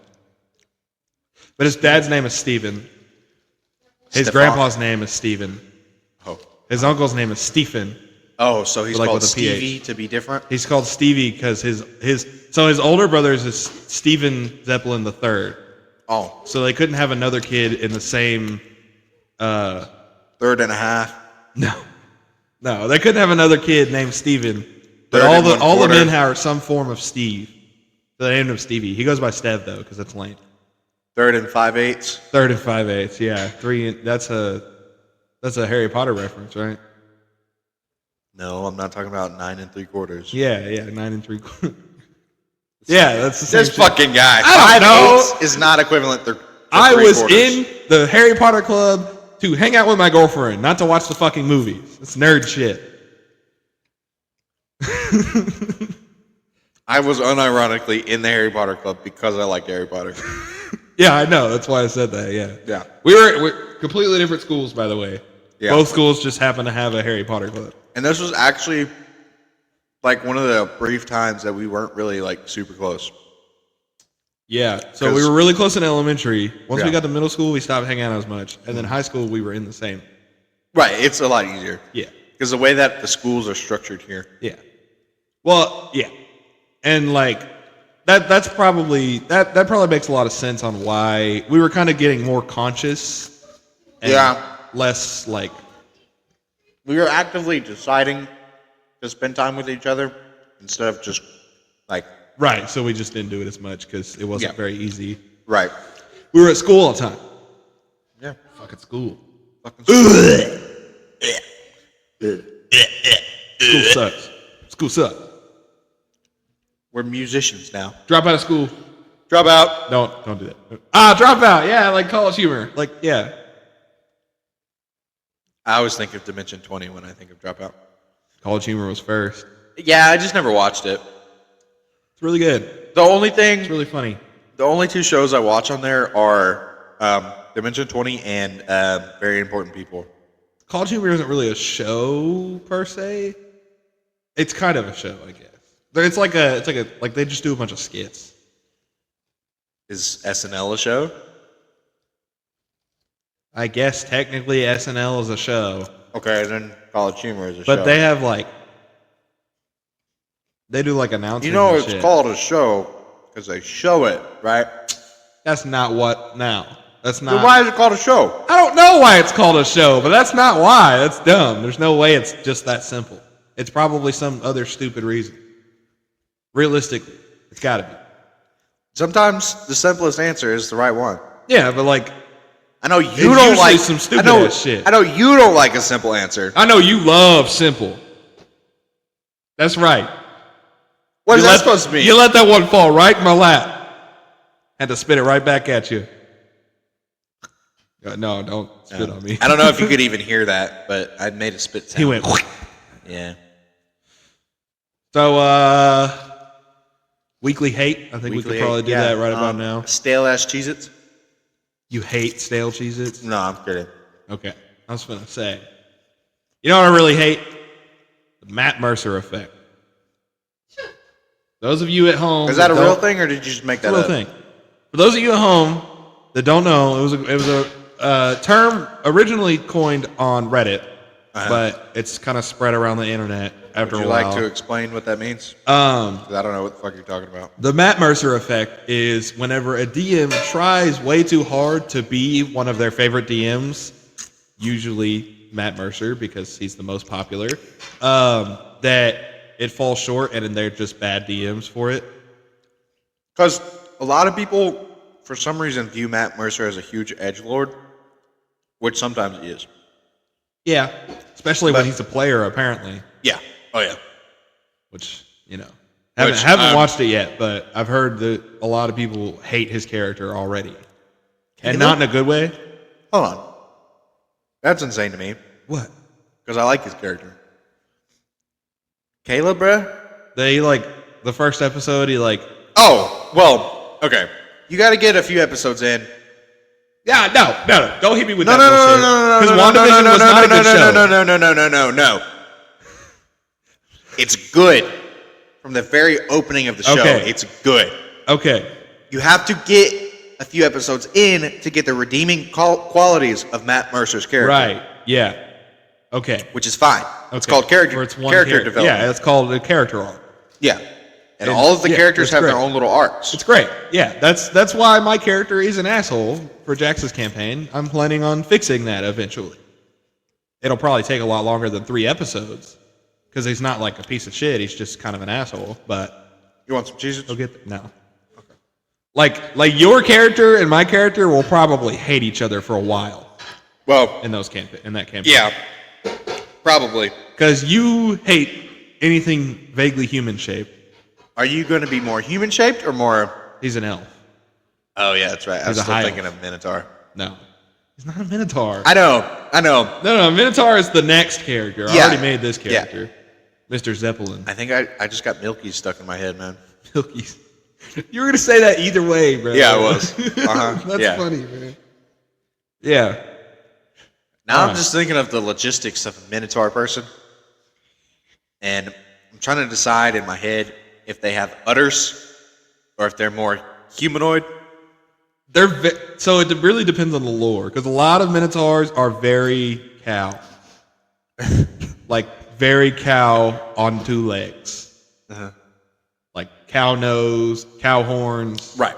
But his dad's name is Steven. His Stefan. grandpa's name is Steven. Oh. His uncle's name is Stephen. Oh, so he's Like called with a PH. Stevie to be different? He's called Stevie because his older brother is Stephen Zeppelin III. Oh, So they couldn't have another kid in the same. third and a half. No, they couldn't have another kid named Steven. But Third and all the 1/4. men are some form of Steve. So they named him Stevie. He goes by Stev though, because that's lame. Third and 5/8. Third and 5/8. Yeah, that's a Harry Potter reference, right? No, I'm not talking about 9 3/4. Yeah, 9 3/4. Yeah, that's the same. This shit. fucking guy. I don't know. 5/8 is not equivalent to I was 3/4. in the Harry Potter club to hang out with my girlfriend, not to watch the fucking movies. It's nerd shit. I was unironically in the Harry Potter club because I like Harry Potter. Yeah, I know. That's why I said that. Yeah. Yeah. We're completely different schools, by the way. Yeah. Both schools just happen to have a Harry Potter club. And this was actually like one of the brief times that we weren't really like super close. Yeah. So we 'Cause- were really close in elementary. Once we Yeah. got to middle school, we stopped hanging out as much. And then high school, we were in the same. Right. It's a lot easier. Yeah. Because the way that the schools are structured here. Yeah. Well, yeah. And like that's probably that probably makes a lot of sense on why we were kind of getting more conscious and Yeah. less like We were actively deciding to spend time with each other instead of just like, right, so we just didn't do it as much because it wasn't Yeah. very easy. right. We were at school all the time. Yeah. Fucking school. Fucking School sucks. School sucks. We're musicians now. Drop out of school. Drop out. Don't do that. Drop out. Yeah, like college humor. Like, yeah. I always think of Dimension 20 when I think of Dropout. College humor was first. Yeah, I just never watched it. It's really good. The only thing, It's really funny. the only two shows I watch on there are Dimension 20 and Very Important People. College humor isn't really a show per se. It's kind of a show, I guess. It's like they just do a bunch of skits. Is SNL a show? I guess technically SNL is a show, Okay, then College Humor is a show. but they have they do like announcements. You know and it's shit. called a show because they show it, right? That's not what now. That's Then not. why is it called a show? I don't know why it's called a show, but that's not why. That's dumb. There's no way it's just that simple. It's probably some other stupid reason. Realistically, it's got to be. Sometimes the simplest answer is the right one. Yeah, but like, I know you It's don't usually like some stupid I know, ass shit. I know you don't like a simple answer. I know you love simple. That's right. What is You that let- supposed to mean? You let that one fall right in my lap. Had to spit it right back at you. No, don't spit on me. I don't know if you could even hear that, but I made a spit sound. He went. Yeah. So, weekly hate. I think we could probably do yeah, that right about now. Stale ass Cheez-Its? You hate stale Cheez-Its? No, I'm kidding. Okay. I was going to say. You know what I really hate? The Matt Mercer effect. Those of you at home. Is that a don't- real thing, or did you just make It's that a real up? thing. For those of you at home that don't know, it was a term originally coined on Reddit, but it's kind of spread around the internet after Would you a while. like to explain what that means? 'Cause I don't know what the fuck you're talking about. The Matt Mercer effect is whenever a DM tries way too hard to be one of their favorite DMs, usually Matt Mercer because he's the most popular, that it falls short and then they're just bad DMs for it. Because a lot of people, for some reason, view Matt Mercer as a huge edgelord, which sometimes he is. Yeah, especially when But- he's a player, apparently. Yeah. Oh, yeah. Which Which, haven't watched it yet, but I've heard that a lot of people hate his character already, and not in a good way. Hold on. That's insane to me, What? because I like his character. Caleb, bruh? They the first episode. He Oh, well, okay. You got to get a few episodes in. yeah, no, don't hit me with No, that no, no, bullshit. no, no, no, Because no, no, WandaVision no, was no, not a no, good no, show. no. It's good. From the very opening of the show, Okay. it's good. Okay, You have to get a few episodes in to get the redeeming qualities of Matt Mercer's character. right, yeah, okay. Which is fine. It's Okay. called character Or it's one character char- development. Yeah, it's called a character arc. Yeah. And And- all of the yeah, characters that's have their great. own little arcs. It's great. Yeah, that's why my character is an asshole for Jax's campaign. I'm planning on fixing that eventually. It'll probably take a lot longer than 3 episodes because he's not like a piece of shit. He's just kind of an asshole. But You want some cheeses? he'll get no. Like your character and my character will probably hate each other for a while Well, in that campaign. yeah. Probably. Because you hate anything vaguely human shaped. Are you going to be more human shaped or more? He's an elf. Oh yeah, that's right. I was He's a still high thinking elf. of Minotaur. No, he's not a minotaur. I know. No, Minotaur is the next character. I Yeah. already made this Yeah. character. Mr. Zeppelin. I think I just got Milky stuck in my head, man. Milky's. You were going to say that either way, bro. Yeah, I was. Uh-huh. That's Yeah. funny, man. Yeah. Now All I'm right. just thinking of the logistics of a Minotaur person, and I'm trying to decide in my head if they have udders or if they're more humanoid. So it really depends on the lore, because a lot of Minotaurs are very cow. Like, very cow on 2 legs. Uh-huh. Like, cow nose, cow horns. Right.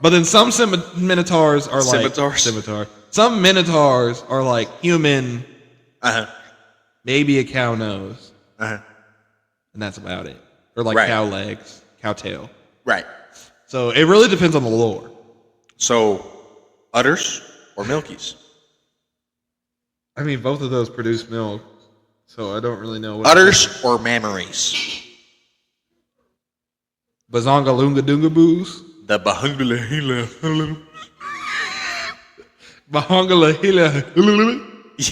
But then some Minotaurs are like... Scimitars? Some Minotaurs are like human, Uh-huh. maybe a cow nose, Uh-huh. and that's about it. Or like Right. cow legs, cow tail. Right. So it really depends on the lore. So, udders or milkies? I mean, both of those produce milk. so I don't really know what Udders or mammaries? Bazonga Lunga Dunga Boos. The Bahungala Hila. Bahongala Hila.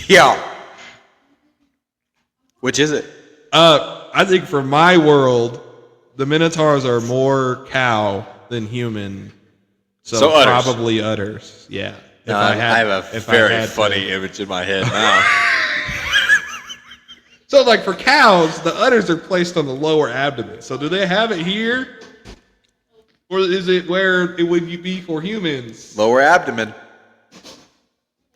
Yeah. Which is it? I think for my world, the Minotaurs are more cow than human. So udders. probably udders. Yeah. If I have a very had funny to. image in my head now. So like for cows, the udders are placed on the lower abdomen. So do they have it here? Or is it where it would be for humans? Lower abdomen.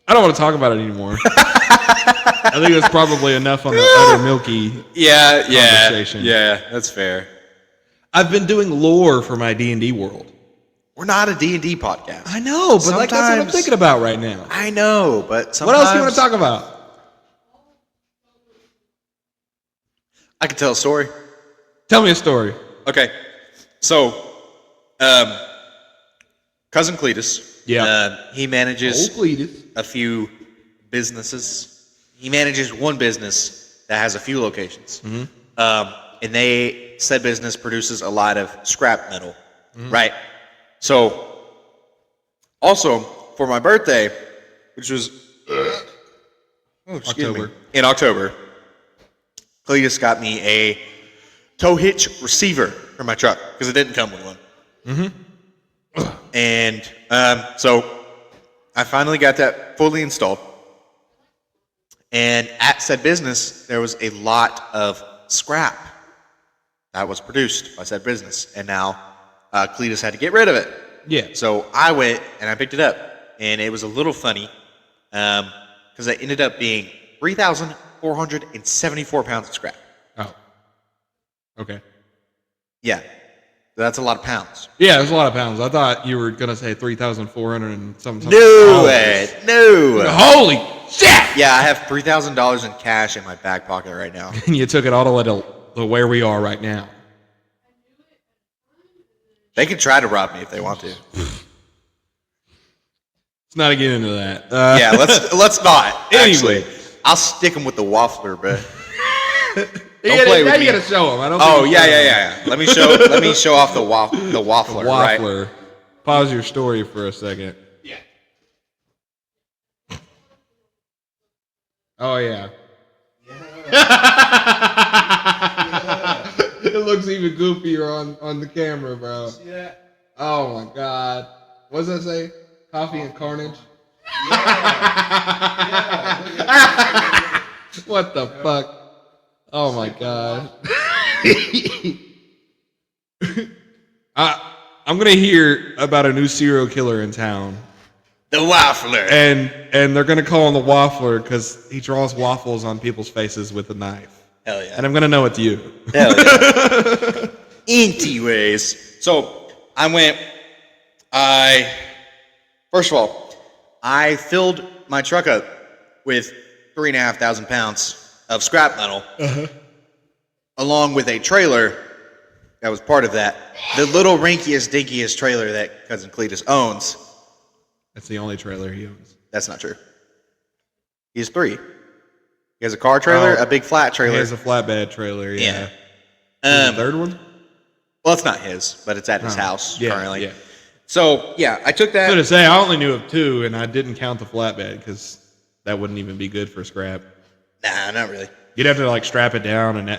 I don't want to talk about it anymore. I think that's probably enough on the udder milky Yeah, conversation. yeah, that's fair. I've been doing lore for my D&D world. We're not a D&D podcast. I know, but like that's what I'm Sometimes- thinking about right now. I know, but What sometimes... else do you want to talk about? I can tell a story. Tell me a story. Okay, so, cousin Cletus, he manages Old Cletus. a few businesses. He manages one business that has a few locations. And said business produces a lot of scrap metal, right? So, also, for my birthday, which was October. In October, Cletus got me a tow hitch receiver for my truck because it didn't come with one. And so I finally got that fully installed. And at said business, there was a lot of scrap that was produced by said business. And now Cletus had to get rid of it. Yeah. So I went and I picked it up. And it was a little funny because it ended up being 3,474 pounds of scrap. Oh. Okay. Yeah. That's a lot of pounds. Yeah, there's a lot of pounds. I thought you were gonna say 3,400 and something. No, no. Holy shit! Yeah, I have $3,000 in cash in my back pocket right now. And you took it all the way to where we are right now. They can try to rob me if they want to. Let's not get into that. Yeah, let's not. Anyway. Actually, I'll stick them with the waffler, but Don't play with now me. you gotta show them. I don't. oh think yeah. Let me show off the waffler. Right? Waffler. Pause your story for a second. Yeah. Oh yeah. It looks even goofier on the camera, bro. Yeah. Oh my god. What does that say? Coffee and carnage? What the fuck? Oh my god. I'm gonna hear about a new serial killer in town. The waffler. And they're gonna call him the Waffler because he draws waffles on people's faces with a knife. Hell yeah. And I'm gonna know it's you. Hell yeah. Anyways, so first of all, I filled my truck up with 3,500 pounds of scrap metal, along with a trailer that was part of that. The little rinkiest, dinkiest trailer that Cousin Cletus owns. That's the only trailer he owns. That's not true. He has 3. He has a car trailer, Oh. a big flat He trailer. has a flatbed trailer, yeah. Yeah. The third one? Well, it's not his, but it's at his Oh, house yeah, currently. Yeah. So, yeah, I took I was that. gonna say I only knew of 2, and I didn't count the flatbed because that wouldn't even be good for scrap. Nah, not really. You'd have to like strap it down and no.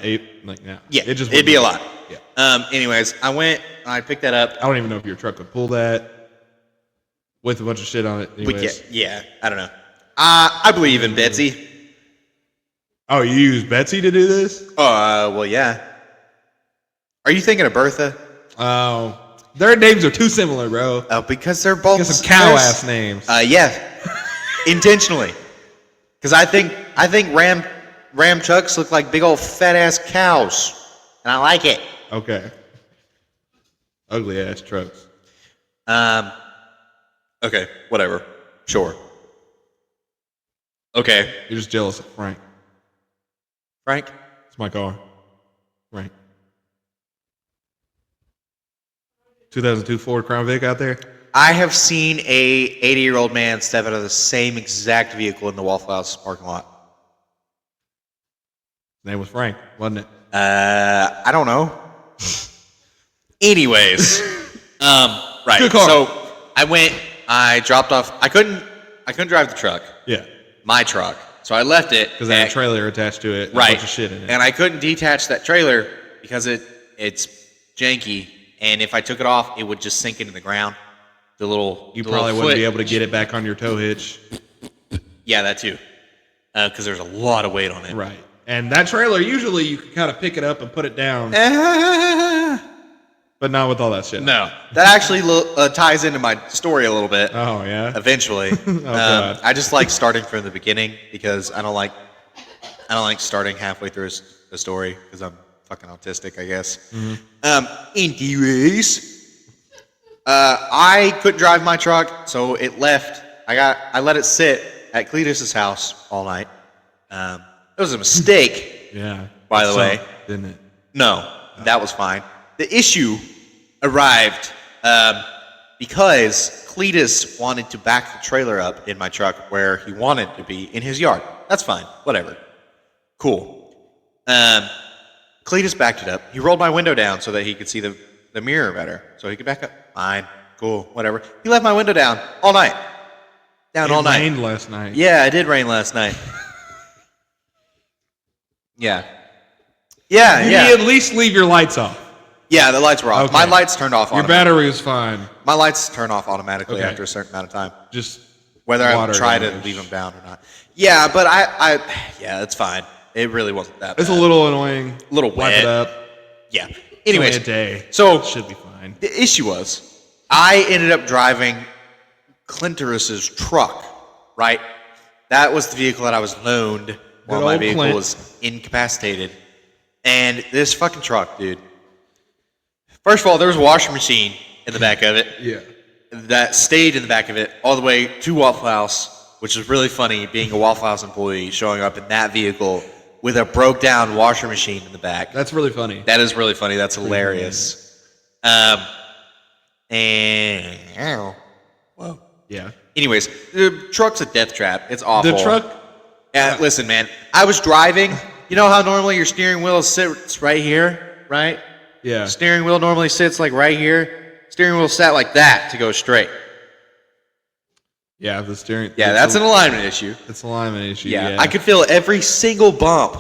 Yeah, It'd it'd be a lot. Yeah. Anyways, I picked that up. I don't even know if your truck could pull that with a bunch of shit on it. Anyways. Yeah, I don't know. I believe in Betsy. Oh, you use Betsy to do this? Well, yeah. Are you thinking of Bertha? Oh, their names are too similar, bro. Oh, because they're both Get some cow ass names. Yeah, intentionally. Because I think Ram trucks look like big old fat ass cows, and I like it. Okay. Ugly ass trucks. Okay, whatever. Sure. Okay, You're just jealous of Frank. Frank. It's my car. Frank. 2002 Ford Crown Vic out there. I have seen a 80-year-old man step out of the same exact vehicle in the Waffle House parking lot. name was Frank, wasn't it? I don't know. Anyways, right. Good car. So I dropped off. I couldn't drive the truck. Yeah. My truck. So I left it. Because they had a trailer attached to it. And right. A bunch of shit in it. And I couldn't detach that trailer because it's janky. And if I took it off, it would just sink into the ground. You probably wouldn't be able to get it back on your tow hitch. Yeah, that too. Because there's a lot of weight on it. Right. And that trailer, usually you can kind of pick it up and put it down. But not with all that shit. No. That actually ties into my story a little bit. Oh, yeah? Eventually. God. I just like starting from the beginning because I don't like starting halfway through a story because I'm fucking autistic, I guess. Anyways, I couldn't drive my truck, so it left. I let it sit at Cletus's house all night. It was a mistake. Yeah. By the way. Didn't it? No, that was fine. The issue arrived because Cletus wanted to back the trailer up in my truck where he wanted to be in his yard. That's fine. Whatever. Cool. Cletus backed it up. He rolled my window down so that he could see the mirror better. So he could back up. Fine. Cool. Whatever. He left my window down all night. All night. It rained last night. Yeah, it did rain last night. Yeah. Yeah, You yeah. at least leave your lights off. Yeah, the lights were off. Okay. My lights turned off Your automatically. battery was fine. My lights turn off automatically Okay. after a certain amount of time. Just Whether I water try to damage. leave them down or not. Yeah, but yeah, it's fine. It really wasn't that bad. It's a little annoying. Little Wipe wet. it up. Yeah. It's Anyways, only a day. so It should be fine. the issue was I ended up driving Clintoris's truck, right? That was the vehicle that I was loaned while my old vehicle Clint. was incapacitated. And this fucking truck, dude. First of all, there was a washing machine in the back of it. Yeah. That stayed in the back of it all the way to Waffle House, which is really funny being a Waffle House employee showing up in that vehicle with a broke down washer machine in the back. That's really funny. That is really funny. That's hilarious. And whoa. Yeah. Anyways, the truck's a death trap. It's awful. The truck. Yeah, listen, man. I was driving. You know how normally your steering wheel sits right here, right? Yeah. Steering wheel normally sits like right here. Steering wheel sat like that to go straight. Yeah. The steering. Yeah, that's an alignment issue. It's an alignment issue. Yeah, Yeah. I could feel every single bump.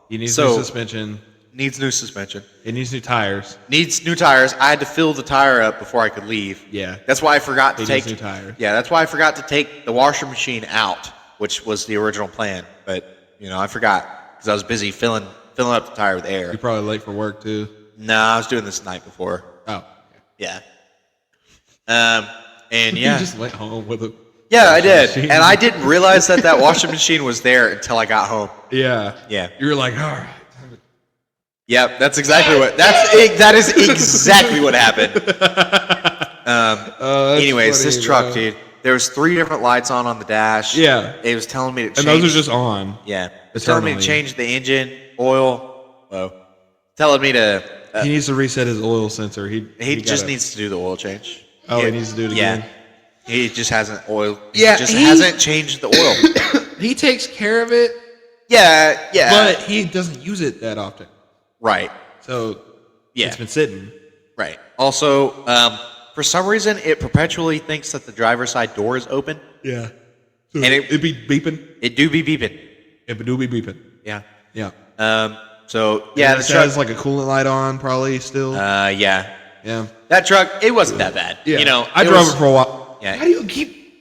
He needs So- new suspension. Needs new suspension. It needs new tires. Needs new tires. I had to fill the tire up before I could leave. Yeah. That's why I forgot to It take needs new tires. Yeah, that's why I forgot to take the washer machine out, which was the original plan. But I forgot because I was busy filling up the tire with air. You're probably late for work too. No, I was doing this the night before. Oh. Yeah. And yeah. You just went home with a. Yeah, I did. machine. And I didn't realize that washing machine was there until I got home. Yeah. Yeah. You were like, all right. Yep, that's exactly that is exactly what happened. Anyways, funny, this truck, bro. dude, there was 3 different lights on the dash. Yeah. It was telling me to change. And those are just on. Yeah. It was telling me to Eternally. change the engine, oil. Whoa. Telling me to He needs to reset his oil sensor. he just needs to do the oil change. Oh, Yeah. he needs to do it Yeah. again. He just hasn't Yeah, hasn't changed the oil. He takes care of it, Yeah, yeah. but he doesn't use it that often. Right. So Yeah. it's been sitting. Right. Also, for some reason, it perpetually thinks that the driver's side door is open. Yeah. And It'd be beeping. It do be beeping. It do be beeping. Yeah. Yeah. So yeah, the it truck. has like a coolant light on, probably still. Yeah. Yeah. That truck. It wasn't that bad. Yeah. I drove it for a while. Yeah. How do you keep?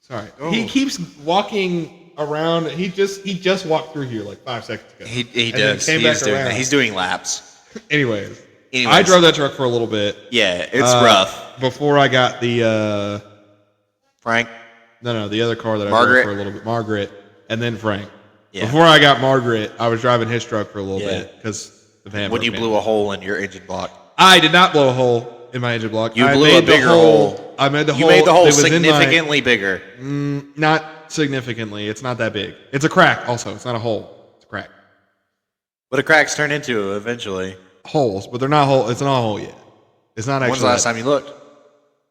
Sorry. Oh. He keeps walking around. He just walked through here like 5 seconds ago. He And then does. came He's back doing around. that. He's doing laps. Anyways, Anyways. I drove that truck for a little bit. Yeah, it's rough. Before I got the Frank. the other car that I Margaret. drove for a little bit, Margaret, and then Frank. Yeah. Before I got Margaret, I was driving his truck for a little Yeah. bit because the van. When broke you down. blew a hole in your engine block. I did not blow a hole in my engine block. You I blew made a bigger the hole. I made the You hole. made the hole that was in my- significantly bigger. Not significantly. It's not that big. It's a crack. Also, it's not a hole. It's a crack. What do cracks turn into eventually? Holes, but they're not hole. It's not a hole yet. It's not actually. When's the last time you looked?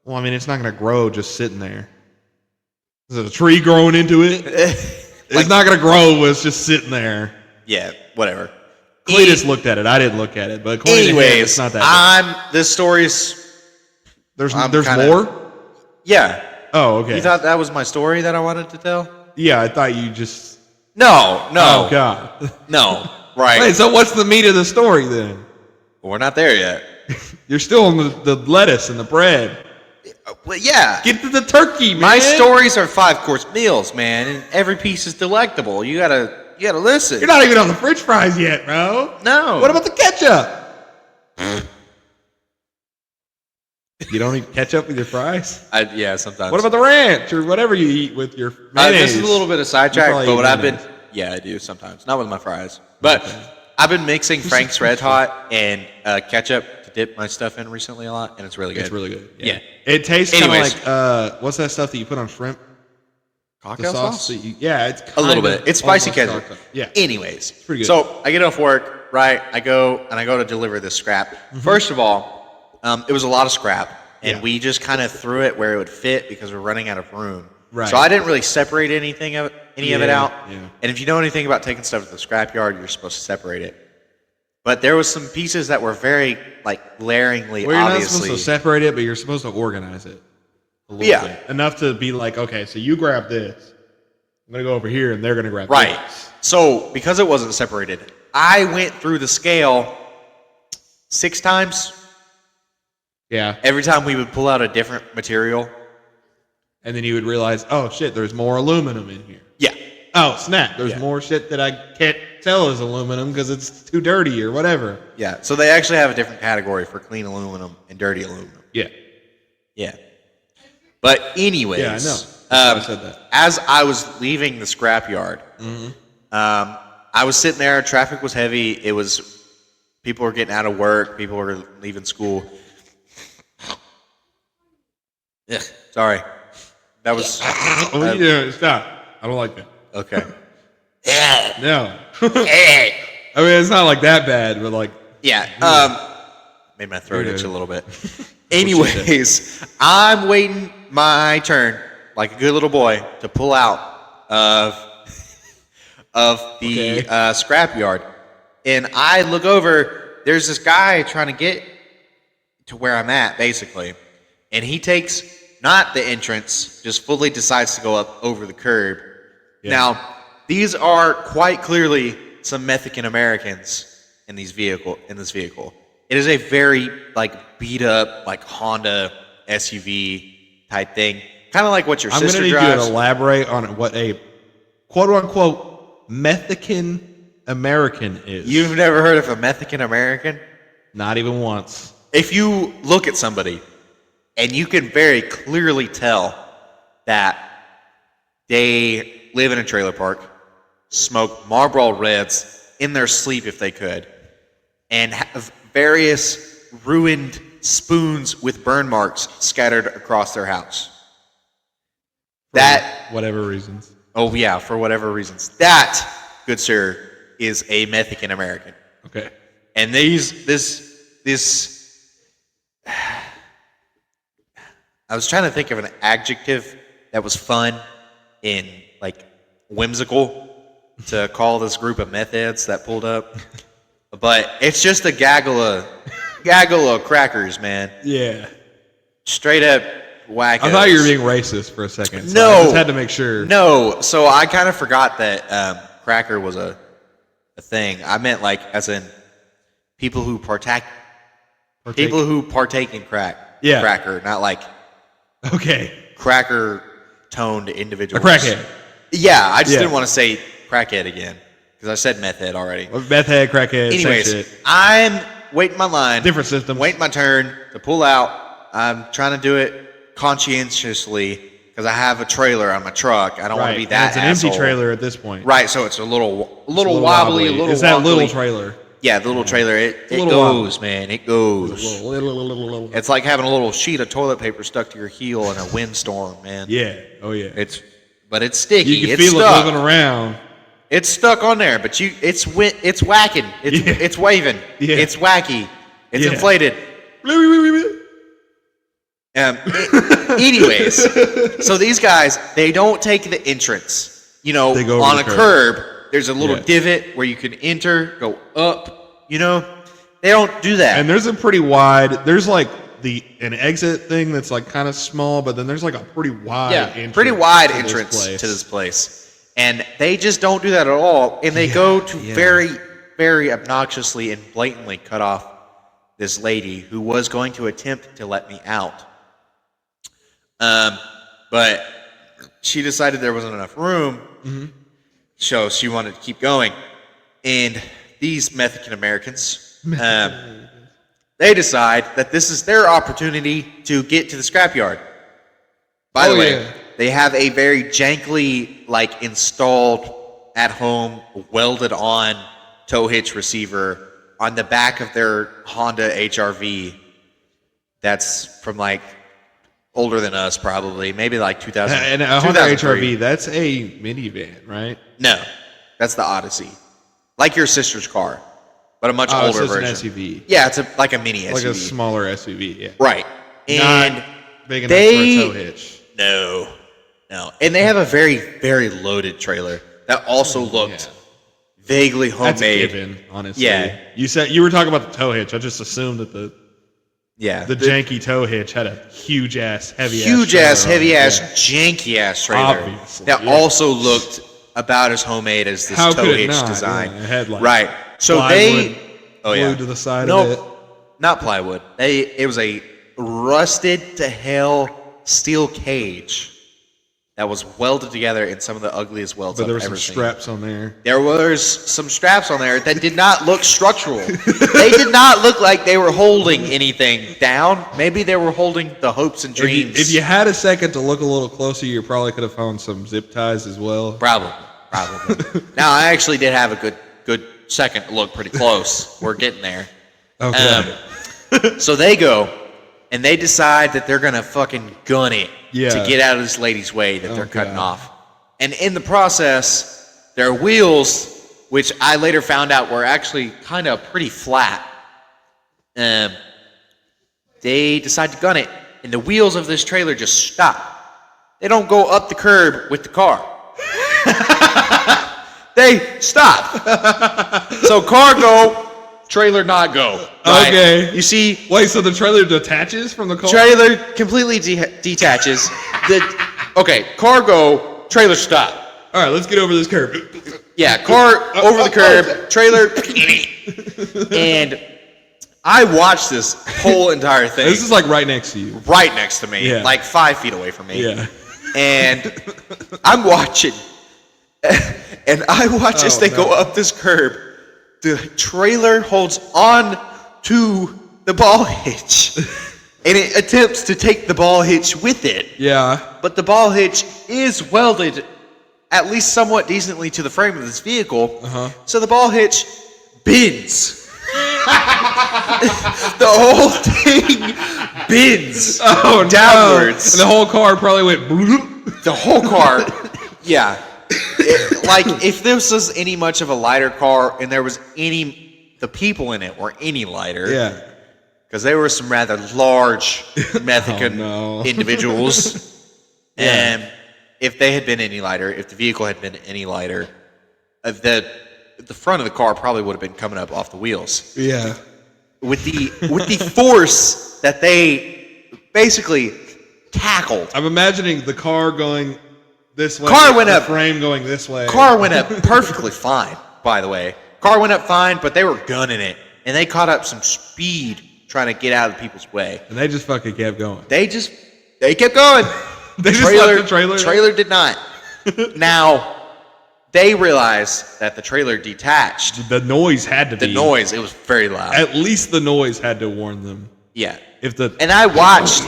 Well, I mean, it's not going to grow just sitting there. Is it a tree growing into it? It's not going to grow. It's just sitting there. Yeah, whatever. Cletus looked at it. I didn't look at it, but according to him, it's not that bad. this story's... There's kinda- more? Yeah. Oh, okay. You thought that was my story that I wanted to tell? Yeah, I thought you just... No. Oh, God. No. Right. Wait, so what's the meat of the story then? We're not there yet. You're still on the lettuce and the bread. Well, yeah. Get to the turkey, man. My stories are 5-course meals, man, and every piece is delectable. You gotta listen. You're not even on the French fries yet, bro. No. What about the ketchup? You don't eat ketchup with your fries? Yeah, sometimes. What about the ranch or whatever you eat with your mayonnaise? This is a little bit of sidetrack, probably but eat what I've been... mayonnaise. Yeah, I do sometimes. Not with my fries. But I've been mixing Frank's Red Hot and ketchup to dip my stuff in recently a lot, and it's really good. It's really good. Yeah. It tastes kind of Anyways. like, what's that stuff that you put on shrimp? Cocktail The sauce? sauce? That you, it's A little kind of bit. It's spicy almost ketchup. cocktail. Yeah. Anyways. pretty good. So I get off work, right? I go to deliver this scrap. First of all, it was a lot of scrap, and Yeah. we just kind of threw it where it would fit because we're running out of room. Right. So I didn't really separate any of it out. Yeah. And if you know anything about taking stuff to the scrapyard, you're supposed to separate it. But there was some pieces that were very glaringly Well, you're not obviously. supposed to separate it, but you're supposed to organize it a little Yeah. bit. Enough to be like, okay, so you grab this. I'm going to go over here, and they're going to grab Right. this. So because it wasn't separated, I went through the scale 6 times. Yeah. Every time we would pull out a different material. And then you would realize, oh, shit, there's more aluminum in here. Yeah. Oh, snap, there's Yeah. more shit that I can't tell is aluminum because it's too dirty or whatever. Yeah. So they actually have a different category for clean aluminum and dirty aluminum. Yeah. Yeah. But anyways, Yeah, I know. That's why I said that. as I was leaving the scrapyard, I was sitting there. Traffic was heavy. People were getting out of work. People were leaving school. Ugh, sorry. That was What are you doing? Stop. I don't like that. okay. No. I mean, it's not like that bad, but like, Yeah. Made my throat You're itch a good. little bit. Anyways, I'm waiting my turn, like a good little boy, to pull out of the scrapyard, and I look over. There's this guy trying to get to where I'm at, basically, and he takes not the entrance, just fully decides to go up over the curb. Yeah. Now, these are quite clearly some Methican Americans in this vehicle. It is a very beat up Honda SUV type thing, kind of like what your I'm going to sister need you drives. to elaborate on what a quote unquote Methican American is. You've never heard of a Methican American? Not even once. If you look at somebody and you can very clearly tell that they live in a trailer park, smoke Marlboro Reds in their sleep if they could, and have various ruined spoons with burn marks scattered across their house. That, Whatever reasons. oh yeah, for whatever reasons. That, good sir, is a Methican American. Okay. And this, I was trying to think of an adjective that was fun and whimsical to call this group of meth heads that pulled up, but it's just a gaggle of crackers, man. Yeah. Straight up wackos. I thought you were being racist for a second. So No. I just had to make sure. No, so I kind of forgot that cracker was a thing. I meant as in people who partake in crack. Yeah. Cracker, not Okay. cracker toned individuals. A crackhead. Yeah, I just Yeah. didn't want to say crackhead again because I said meth head already. Meth head, crackhead, Anyways, same shit. I'm waiting my line. Different systems. Waiting my turn to pull out. I'm trying to do it conscientiously because I have a trailer on my truck. I don't want to be And that it's an asshole. empty trailer at this point. Right, so it's a little It's a wobbly, a little It's that little wobbly. trailer. Yeah, the little trailer. It little goes, man. It goes. Little. It's like having a little sheet of toilet paper stuck to your heel in a windstorm, man. Yeah. Oh yeah. But it's sticky. You can it's feel stuck. it moving around. It's stuck on there, but it's whacking. It's waving. Yeah. It's wacky. It's Yeah. inflated. Anyways, so these guys, they don't take the entrance. They go over On the a curb. curb, There's a little divot where you can enter, go up. You know, they don't do that. And there's a pretty wide. There's like an exit thing that's like kind of small, but then there's like a pretty wide entrance to this place. And they just don't do that at all. And they go to very, very obnoxiously and blatantly cut off this lady who was going to attempt to let me out. But she decided there wasn't enough room, so she wanted to keep going. And these Mexican Americans, they decide that this is their opportunity to get to the scrapyard. By the way, they have a very jankly, like, installed at-home, welded-on tow hitch receiver on the back of their Honda HR-V. That's from, like, older than us, probably. Maybe, like, 2000. And a Honda HR-V, that's a minivan, right? No, that's the Odyssey. Like your sister's car, but a much older version. It's an SUV. Yeah, it's like a mini SUV. Like a smaller SUV, yeah. Right. And not big enough for a tow hitch. No. And they have a very, very loaded trailer that also looked vaguely homemade. That's a given, honestly. Yeah. You were talking about the tow hitch. I just assumed that the janky tow hitch had a huge ass, heavy janky ass trailer. Obviously, that also looked about as homemade as this tow hitch design. Yeah, it had like right. So they glued to the side of it. Not plywood. It was a rusted to hell steel cage that was welded together in some of the ugliest welds I've ever seen. But there were some straps on there. There was some straps on there that did not look structural. They did not look like they were holding anything down. Maybe they were holding the hopes and dreams. If you had a second to look a little closer, you probably could have found some zip ties as well. Probably. Now, I actually did have a good second to look pretty close. We're getting there. Okay. So they go, and they decide that they're going to fucking gun it to get out of this lady's way that they're cutting off. And in the process, their wheels, which I later found out were actually kind of pretty flat, they decide to gun it, and the wheels of this trailer just stop. They don't go up the curb with the car. They stop. So car go, trailer not go. Right? Okay. You see? Wait, so the trailer detaches from the car? Trailer completely detaches. Car go, trailer stop. All right, let's get over this curb. Yeah, car over the curb, trailer. And I watched this whole entire thing. This is like right next to you. Right next to me. Like 5 feet away from me. Yeah. And I'm watching. And I watch as they go up this curb. The trailer holds on to the ball hitch. And it attempts to take the ball hitch with it. Yeah. But the ball hitch is welded at least somewhat decently to the frame of this vehicle. So the ball hitch bends. The whole thing bends downwards. And the whole car probably went bloop. The whole car, yeah. Like, if this was any much of a lighter car and there was the people in it were any lighter. Yeah. Because they were some rather large methican individuals. And if they had been any lighter, if the vehicle had been any lighter, the front of the car probably would have been coming up off the wheels. Yeah. With the force that they basically tackled. I'm imagining the car going this way. Car went up. Frame going this way. Car went up perfectly fine, by the way. Car went up fine, but they were gunning it. And they caught up some speed trying to get out of people's way. And they just fucking kept going. They kept going. They just left the trailer. Trailer did not. Now, they realized that the trailer detached. The noise had to be. The noise, it was very loud. At least the noise had to warn them. Yeah. And I watched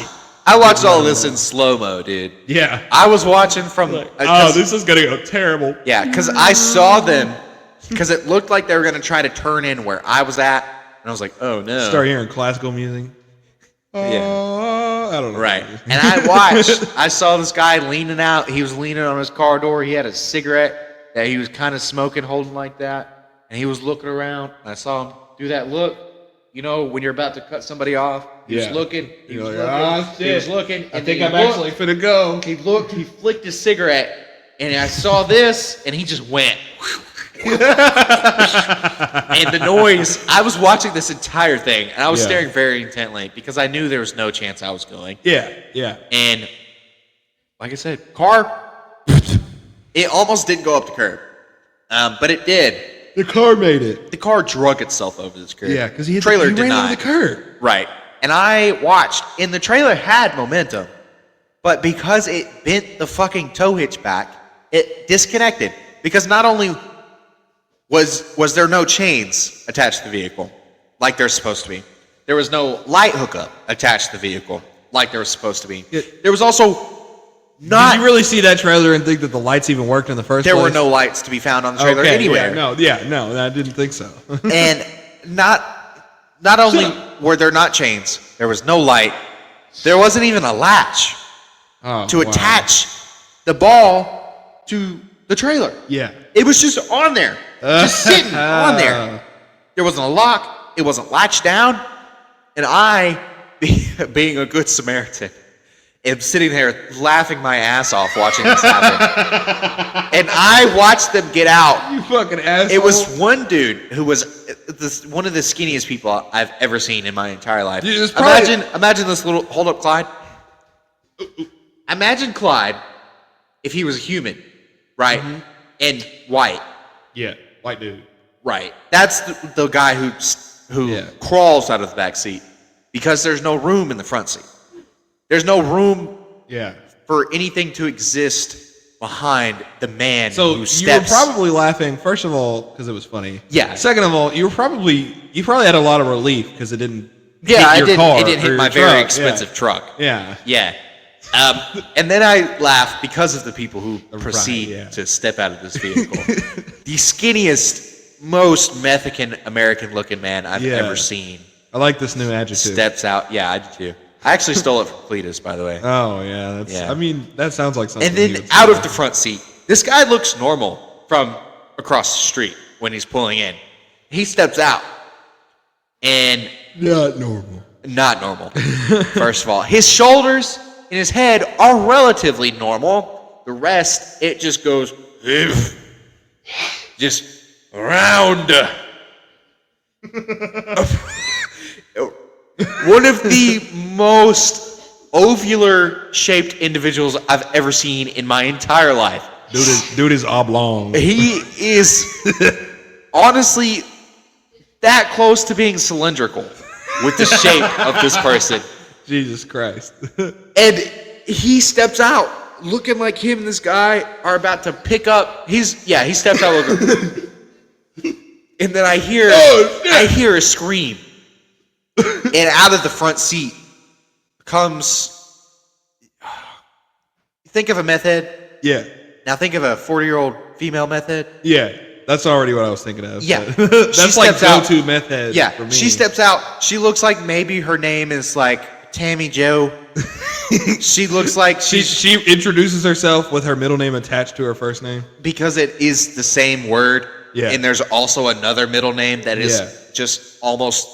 all this in slow-mo, dude. Yeah. I was watching from... this is going to go terrible. Yeah, because I saw them, because it looked like they were going to try to turn in where I was at, and I was like, oh, no. Start hearing classical music. Yeah. I don't know. Right. And I saw this guy leaning out. He was leaning on his car door. He had a cigarette that he was kind of smoking, holding like that. And he was looking around. And I saw him do that look. You know, when you're about to cut somebody off. He was looking. He was looking. I think I'm actually finna go. He looked. He flicked his cigarette. And I saw this. And he just went. And the noise, I was watching this entire thing, and I was Yeah. staring very intently because I knew there was no chance I was going. Yeah. And like I said, car, it almost didn't go up the curb. But it did. The car made it. The car drug itself over this curb. Yeah, because he trailer he did ran not. over the curb. Right. And I watched, and the trailer had momentum, but because it bent the fucking tow hitch back, it disconnected. Because not only was there no chains attached to the vehicle, like there's supposed to be, there was no light hookup attached to the vehicle, like there was supposed to be. There was also not. Did you really see that trailer and think that the lights even worked in the first There place? were no lights to be found on the trailer anywhere. No, I didn't think so. And not only were there not chains, there was no light. There wasn't even a latch to attach the ball to the trailer. Yeah. It was just on there, just sitting on there. There wasn't a lock. It wasn't latched down. And I, being a good Samaritan, am sitting there laughing my ass off watching this happen. And I watched them get out. You fucking asshole. It was one dude who was one of the skinniest people I've ever seen in my entire life. Dude, imagine this little. Hold up, Clyde. Imagine Clyde if he was a human, right? Mm-hmm. And white, Yeah, white dude. right? That's the guy who crawls out of the back seat because there's no room in the front seat. There's no room Yeah. for anything to exist behind the man So who you steps. were probably laughing, first of all, because it was funny. Yeah. Second of all, you probably had a lot of relief because it didn't Yeah, hit your car it didn't or hit your my truck. very expensive truck. Yeah. Yeah. And then I laugh because of the people who proceed yeah. to step out of this vehicle. The skinniest, most methican American-looking man I've Yeah. ever seen I like this new adjective. steps out. Yeah, I do too. I actually stole it from Cletus, by the way. Oh, yeah. That's. Yeah. I mean, that sounds like something. And he then would out say. of the front seat, this guy looks normal from across the street when he's pulling in. He steps out, and Not normal. not normal. First of all, his shoulders and his head are relatively normal. The rest, it just goes just round. One of the most ovular shaped individuals I've ever seen in my entire life. Dude is oblong. He is honestly that close to being cylindrical with the shape of this person. Jesus Christ. And he steps out looking like him and this guy are about to pick up. He steps out looking. And then I hear a scream. And out of the front seat comes, think of a meth head. Yeah. Now think of a 40-year-old female meth head. Yeah. That's already what I was thinking of. Yeah. That's She like steps out. go-to meth head Yeah, for me. she steps out. She looks like maybe her name is like Tammy Joe. She looks like She introduces herself with her middle name attached to her first name. because it is the same word. Yeah. And there's also another middle name that is Yeah. just almost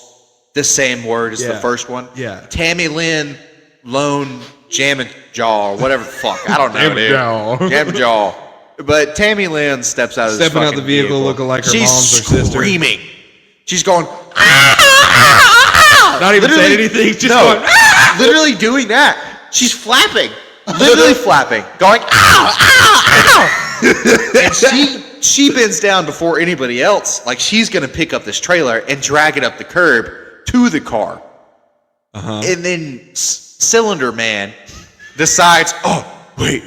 the same word as the Yeah. first one. Yeah. Tammy Lynn Lone Jammin' Jaw or whatever the fuck. I don't know, Jammin' dude. Jaw. Jammin' Jaw. But Tammy Lynn steps out of this Stepping out fucking the vehicle looking like her She's mom's or sister. screaming. She's going, Not even saying anything. Just going, literally doing that. She's flapping. Literally flapping. Going, ow, ow, ow. And she bends down before anybody else. Like she's going to pick up this trailer and drag it up the curb to the car. And then Cylinder Man decides, oh, wait,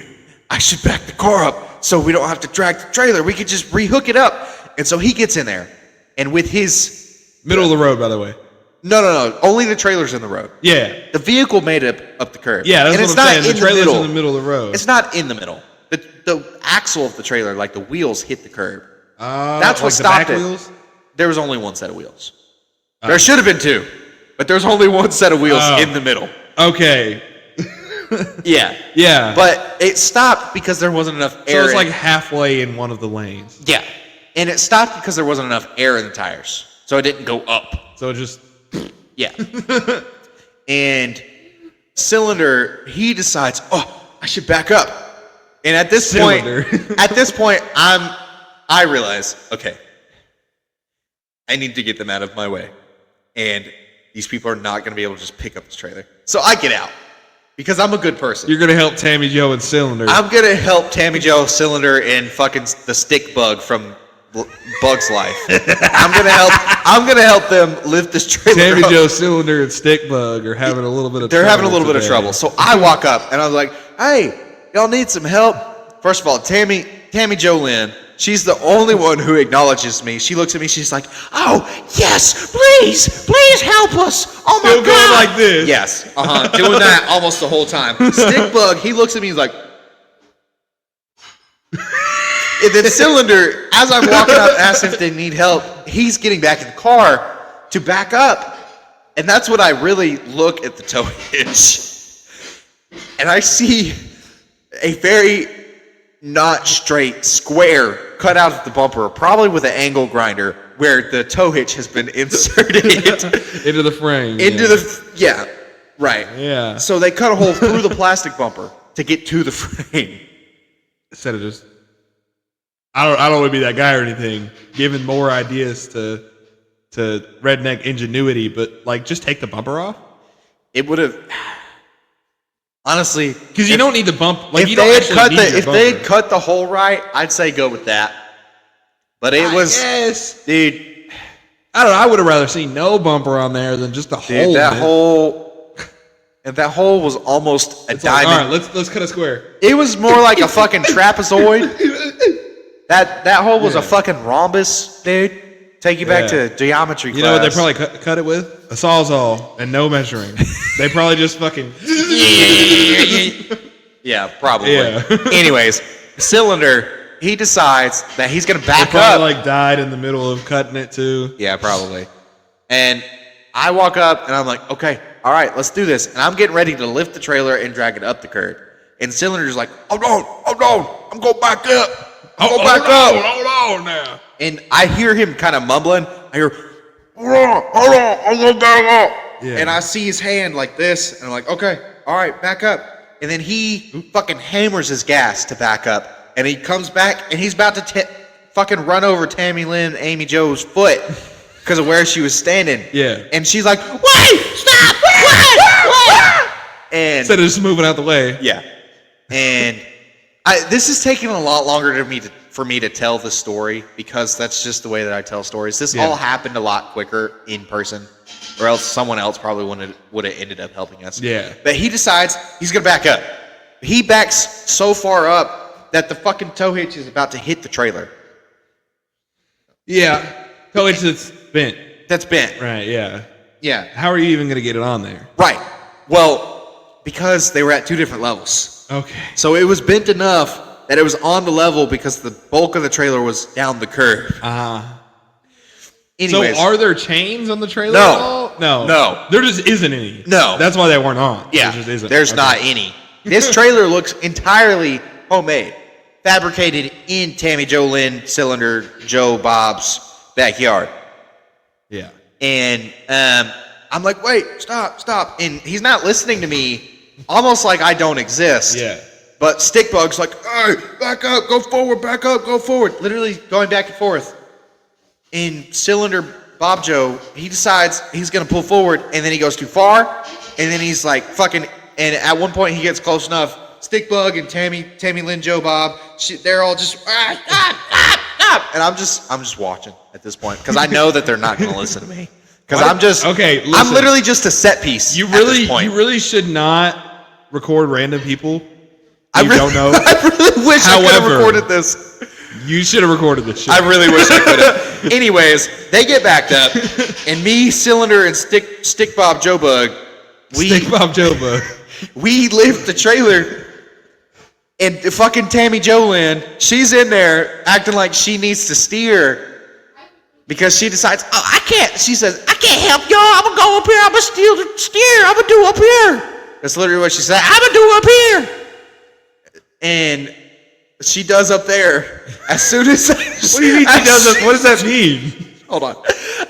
I should back the car up so we don't have to drag the trailer. We could just rehook it up. And so he gets in there. And with his... middle of the road, by the way. No. Only the trailer's in the road. Yeah. The vehicle made it up the curb. Yeah, that's and what it's I'm not saying. The in trailer's middle. in the middle of the road. It's not in the middle. The axle of the trailer, like the wheels, hit the curb. That's what like the stopped back it. wheels? There was only one set of wheels. There should have been two, but there's only one set of wheels in the middle. Okay. Yeah. Yeah. But it stopped because there wasn't enough air. So it's in- like halfway in one of the lanes. yeah. And it stopped because there wasn't enough air in the tires. So it didn't go up. So it just... Yeah. And Cylinder, he decides, oh, I should back up. And at this Cylinder. point, I'm I realize, okay, I need to get them out of my way. And these people are not going to be able to just pick up this trailer. So I get out because I'm a good person. You're gonna help Tammy Joe and Cylinder. I'm going to help Tammy Joe, Cylinder, and fucking the stick bug from Bug's Life. I'm going to help them lift this trailer Tammy up. Joe, Cylinder, and Stickbug are having a little bit of trouble. They're having a little bit of today. trouble. So I walk up and I was like, hey, y'all need some help? First of all, Tammy Jo Lynn, she's the only one who acknowledges me. She looks at me, she's like, oh, yes, please help us. Oh my Still God. going like this. Yes, doing that almost the whole time. Stickbug, he looks at me, he's like, and then Cylinder, as I'm walking up, asking if they need help, he's getting back in the car to back up. And that's when I really look at the tow hitch. And I see a very not straight square cut out of the bumper, probably with an angle grinder, where the tow hitch has been inserted into the frame. Right. Yeah. So they cut a hole through the plastic bumper to get to the frame. Instead of just, I don't want to be that guy or anything, giving more ideas to redneck ingenuity, but like just take the bumper off. It would have. Honestly, because you don't need the bump. Like if you they don't had cut need if they had cut the hole right, I'd say go with that. But it was, dude. I don't know. I would have rather seen no bumper on there than just a hole. That hole, and that hole was almost a diamond. All right, let's cut a square. It was more like a fucking trapezoid. That hole was a fucking rhombus, dude. Take you back to geometry class. You know what they probably cut it with? A Sawzall and no measuring. They probably just fucking. Yeah, probably. Yeah. Anyways, Cylinder, he decides that he's gonna back They probably up. like died in the middle of cutting it too. Yeah, probably. And I walk up and I'm like, okay, all right, let's do this. And I'm getting ready to lift the trailer and drag it up the curb. And Cylinder's like, hold on, I'm going back up. Hold on now. And I hear him kind of mumbling. I hear, hold on, I'm going back up. Yeah. And I see his hand like this, and I'm like, okay, all right, back up. And then he fucking hammers his gas to back up. And he comes back, and he's about to fucking run over Tammy Lynn, Amy Jo's foot because of where she was standing. Yeah. And she's like, wait, stop, wait. And instead of just moving out the way. yeah. And this is taking a lot longer for me to tell the story because that's just the way that I tell stories. This all happened a lot quicker in person, or else someone else probably would have ended up helping us. Yeah. But he decides he's gonna back up. He backs so far up that the fucking tow hitch is about to hit the trailer. Yeah. Tow hitch that's bent. That's bent. Right. Yeah. Yeah. How are you even gonna get it on there? Right. Well, because they were at two different levels. Okay. So it was bent enough that it was on the level because the bulk of the trailer was down the curb. Anyways, so are there chains on the trailer No. at all? No. No. There just isn't any. No. That's why they weren't on. yeah, There just isn't. there's Okay. not any. This trailer looks entirely homemade, fabricated in Tammy Jo Lynn, Cylinder Joe Bob's backyard. Yeah. And I'm like, wait, stop. And he's not listening to me, almost like I don't exist. Yeah. But Stickbug's like, hey, back up, go forward, back up, go forward. Literally going back and forth. And Cylinder Bob Joe, he decides he's going to pull forward, and then he goes too far, and then he's like fucking, and at one point he gets close enough. Stickbug and Tammy Lynn Joe Bob, they're all just, stop. And I'm just watching at this point, because I know that they're not going to listen to me. Because I'm just, okay, I'm listen. literally just a set piece. You at this really, point. you really should not record random people. I You really, don't know. I really wish I could have However, recorded this. You should have recorded this shit. I really wish I could have. Anyways, they get backed up, and me, Cylinder, and Stick Bob Joe Bug, Stick Bob Joba. we lift the trailer, and fucking Tammy Jo Lynn, she's in there acting like she needs to steer because she decides, oh, I can't. She says, I can't help y'all. I'm gonna go up here. I'm gonna steer. I'm gonna do up here. That's literally what she said. I'm gonna do up here. And she does up there as soon as. What do you mean she does this? What does that mean? Hold on.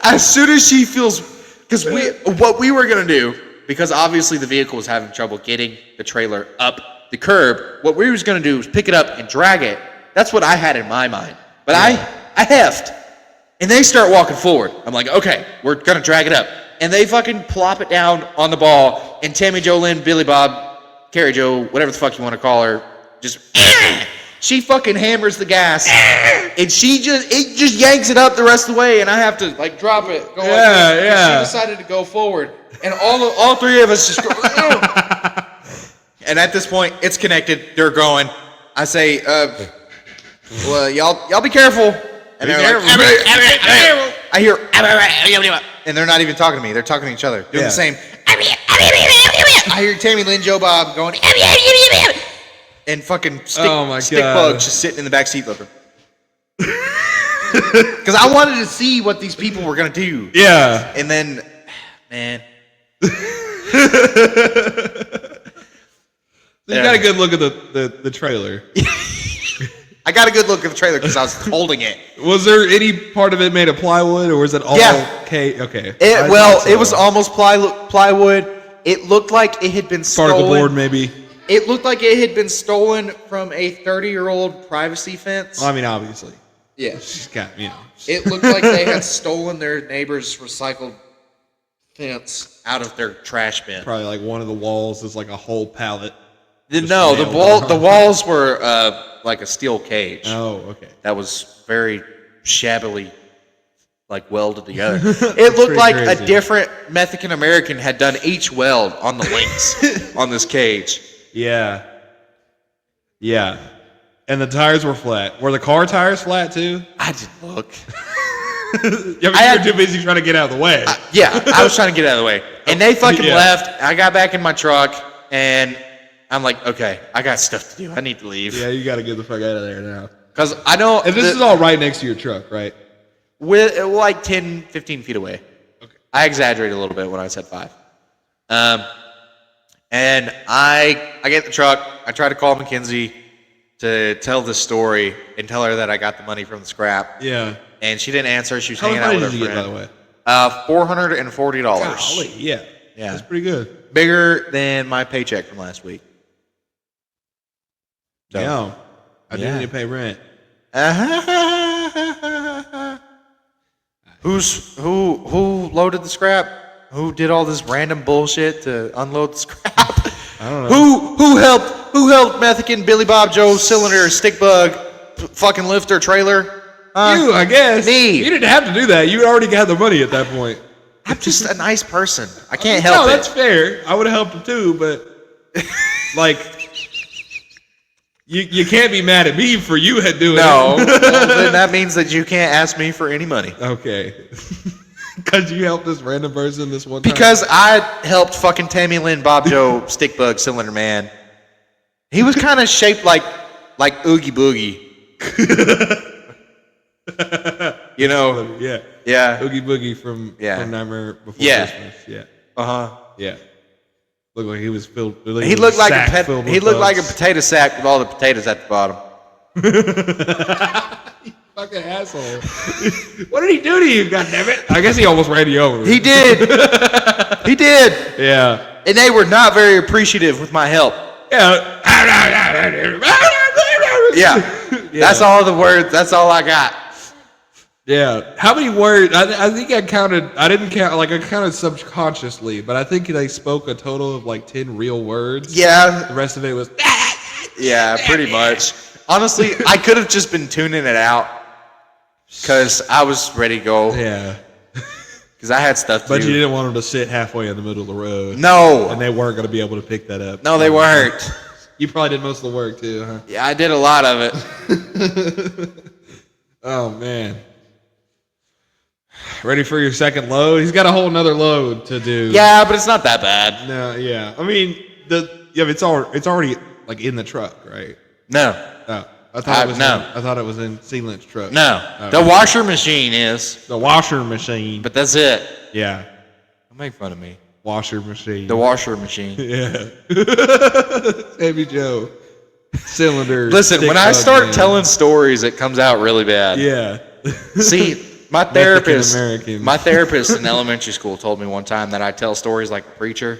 As soon as she feels, because what we were gonna do, because obviously the vehicle was having trouble getting the trailer up the curb. What we was gonna do was pick it up and drag it. That's what I had in my mind. But I heft. And they start walking forward. I'm like, okay, we're going to drag it up. And they fucking plop it down on the ball. And Tammy Jo Lynn, Billy Bob, Carrie Jo, whatever the fuck you want to call her, just she fucking hammers the gas. And it just yanks it up the rest of the way. And I have to like drop it. Go she decided to go forward. And all three of us just go. And at this point, it's connected. They're going. I say, well, y'all be careful. And they're like, I hear, and they're not even talking to me. They're talking to each other, doing the same. I hear Tammy Lynn, Joe Bob going, and fucking stick bug just sitting in the back seat looking. Because I wanted to see what these people were gonna do. Yeah. And then, man. You got a good look at the trailer. I got a good look at the trailer because I was holding it. Was there any part of it made of plywood, or was it all okay? It was almost plywood. It looked like it had been stolen. Particle board, maybe. It looked like it had been stolen from a 30-year-old privacy fence. Well, I mean, obviously. Yeah. She's got, It looked like they had stolen their neighbor's recycled fence out of their trash bin. Probably like one of the walls is like a whole pallet. No, the walls were like a steel cage. Oh, okay. That was very shabbily like welded together. It looked like crazy. a different Mexican American had done each weld on the links on this cage. Yeah. Yeah. And the tires were flat. Were the car tires flat too? I didn't look. You were too busy trying to get out of the way. I was trying to get out of the way. And they fucking left. I got back in my truck and I'm like, okay, I got stuff to do. I need to leave. Yeah, you got to get the fuck out of there now. Because I know... And this is all right next to your truck, right? With like 10, 15 feet away. Okay. I exaggerated a little bit when I said 5. And I get the truck. I try to call Mackenzie to tell this story and tell her that I got the money from the scrap. Yeah. And she didn't answer. She was How hanging much out money with her did you friend. get, by the way? $440. Golly, yeah. That's pretty good. Bigger than my paycheck from last week. So, yeah. I do need to pay rent. Who loaded the scrap? Who did all this random bullshit to unload the scrap? I don't know. Who helped Methican, Billy Bob, Joe, Cylinder, Stickbug, fucking lift their trailer? You, I guess. Me. You didn't have to do that. You already got the money at that point. I'm just a nice person. I can't help it. No, that's fair. I would have helped him too, but like, you can't be mad at me for you doing it. No, then that means that you can't ask me for any money. Okay. Because you helped this random person this one time? Because I helped fucking Tammy Lynn, Bob Joe, Stickbug, Cylinder Man. He was kind of shaped like Oogie Boogie. You know? Yeah. Yeah. Oogie Boogie from Nightmare Before Christmas. Yeah. Uh-huh. Yeah. Looked like he was filled. He looked like a potato sack with all the potatoes at the bottom. Fucking asshole. What did he do to you, goddammit? I guess he almost ran you over. He did. He did. Yeah. And they were not very appreciative with my help. Yeah. Yeah. That's all the words. That's all I got. Yeah. How many words? I think I counted. I didn't count. Like I counted subconsciously, but I think they spoke a total of like 10 real words. Yeah. The rest of it was. Yeah, pretty much. Honestly, I could have just been tuning it out because I was ready to go. Yeah. Because I had stuff to do. But you didn't want them to sit halfway in the middle of the road. No. And they weren't going to be able to pick that up. No, they weren't. You probably did most of the work too, huh? Yeah, I did a lot of it. Oh, man. Ready for your second load? He's got a whole nother load to do. Yeah, but it's not that bad. No, yeah. I mean, it's already like in the truck, right? No. Oh, I thought it was. No. I thought it was in Sealant's truck. No. Oh. The washer machine is. The washer machine. But that's it. Yeah. Don't make fun of me. Washer machine. The washer machine. Yeah. Sammy Joe. Cylinder. Listen, when I start telling stories, it comes out really bad. Yeah. See, My therapist, Americans. my therapist in elementary school told me one time that I tell stories like a preacher.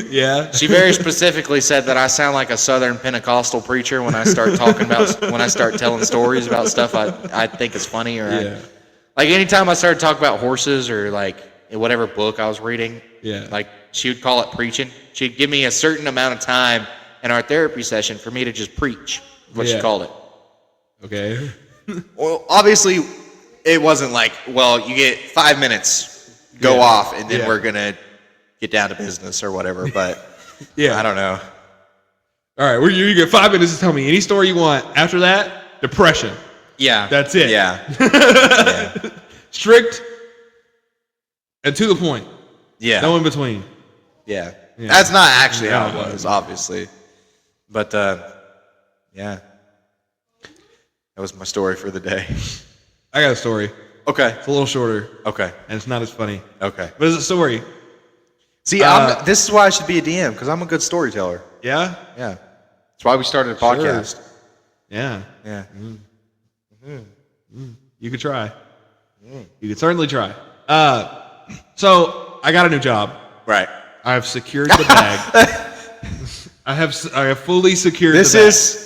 Yeah. She very specifically said that I sound like a Southern Pentecostal preacher when I start telling stories about stuff I think is funny or like anytime I started talking about horses or like in whatever book I was reading. Yeah. Like she would call it preaching. She'd give me a certain amount of time in our therapy session for me to just preach. What she called it. Okay. Well, obviously, it wasn't like, well, you get 5 minutes, go off, and then we're going to get down to business or whatever. But I don't know. All right, you get 5 minutes to tell me any story you want. After that, depression. Yeah. That's it. Yeah. Strict and to the point. Yeah. No in between. Yeah. That's not actually how it was, obviously. But, yeah. That was my story for the day. I got a story. Okay. It's a little shorter. Okay. And it's not as funny. Okay. But it's a story. See, this is why I should be a DM, because I'm a good storyteller. Yeah? Yeah. That's why we started a podcast. Yeah. Yeah. You could try. You could certainly try. So I got a new job. Right. I have secured the bag. I have fully secured This the bag. is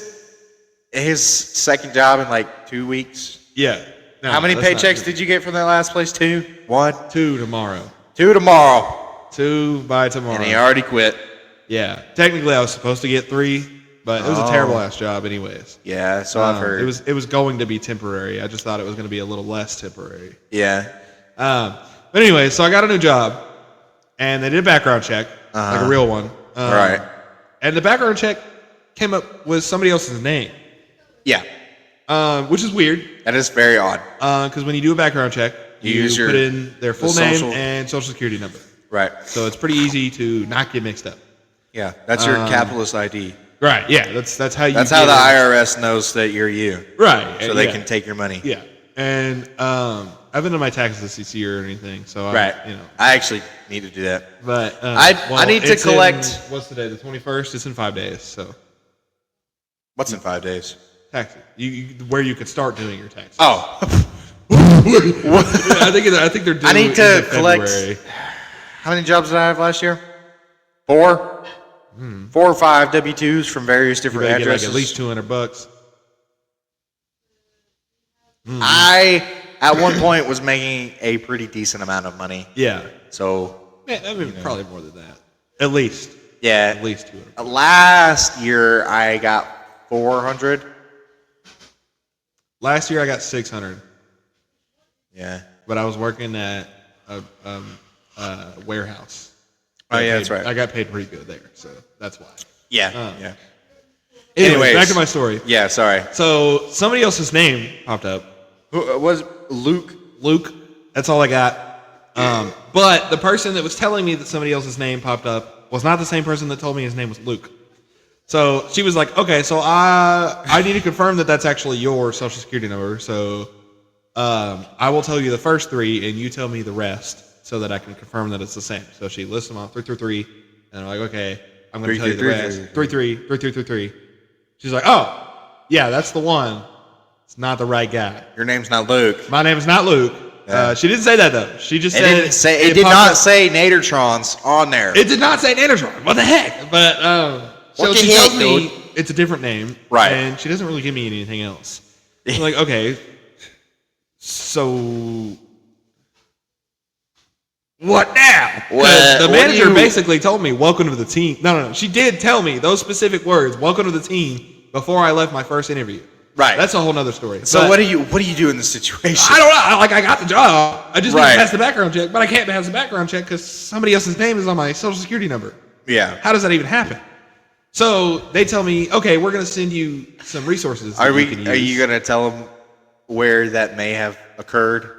his second job in like 2 weeks. Yeah. No, How many that's not paychecks true. did you get from that last place? 2? 1? 2 tomorrow. 2 tomorrow. 2 by tomorrow. And he already quit. Yeah. Technically, I was supposed to get 3, but it was a terrible ass job, anyways. Yeah, so I've heard. It was going to be temporary. I just thought it was going to be a little less temporary. Yeah. But anyway, so I got a new job, and they did a background check, like a real one. Right. And the background check came up with somebody else's name. Yeah. Which is weird. That is very odd. Because when you do a background check, you use put in their full the name social- and social security number. Right. So it's pretty easy to not get mixed up. Yeah. That's your capitalist ID. Right. Yeah. That's how you. That's how the IRS knows that you're you. Right. So they can take your money. Yeah. And I haven't done my taxes this year or anything, so Right. I actually need to do that. But I need to it's collect. what's today? The 21st. It's in 5 days. So What's in 5 days? taxes. Where you could start doing your taxes. Oh. I think they're due. I need to in collect. February. How many jobs did I have last year? 4? 4 or 5 W-2s from various You different better get addresses. like at least $200. I, at one point, was making a pretty decent amount of money. Yeah. So, I mean, probably more than that. At least. yeah. At least 200. Last year, I got 400. Last year I got 600, Yeah. but I was working at a warehouse. Oh, yeah, Paid- that's right. I got paid pretty good there, so that's why. Yeah. Yeah. Anyways, back to my story. Yeah, sorry. So somebody else's name popped up. Who was Luke? Luke. That's all I got. But the person that was telling me that somebody else's name popped up was not the same person that told me his name was Luke. So she was like, okay, so I need to confirm that that's actually your social security number. So I will tell you the first 3 and you tell me the rest so that I can confirm that it's the same. So she lists them off 333 and I'm like, okay, I'm going to tell you the rest. 33. She's like, oh, yeah, that's the one. It's not the right guy. Your name's not Luke. My name is not Luke. Yeah. She didn't say that though. She just It said didn't say. It did popped not up. say Nadertrons on there. It did not say Nanotron. What the heck? But so What the she heck, tells me dude? it's a different name, Right. And she doesn't really give me anything else. I'm like, okay, so what now? 'Cause What- the what manager do you- basically told me, "Welcome to the team." No. She did tell me those specific words, "Welcome to the team," before I left my first interview. Right. That's a whole nother story. So But what do you do in this situation? I don't know. I got the job. I just need Right. to pass the background check, but I can't pass the background check because somebody else's name is on my social security number. Yeah. How does that even happen? So they tell me, okay, we're going to send you some resources. that Are you can Are use. you gonna tell them where that may have occurred?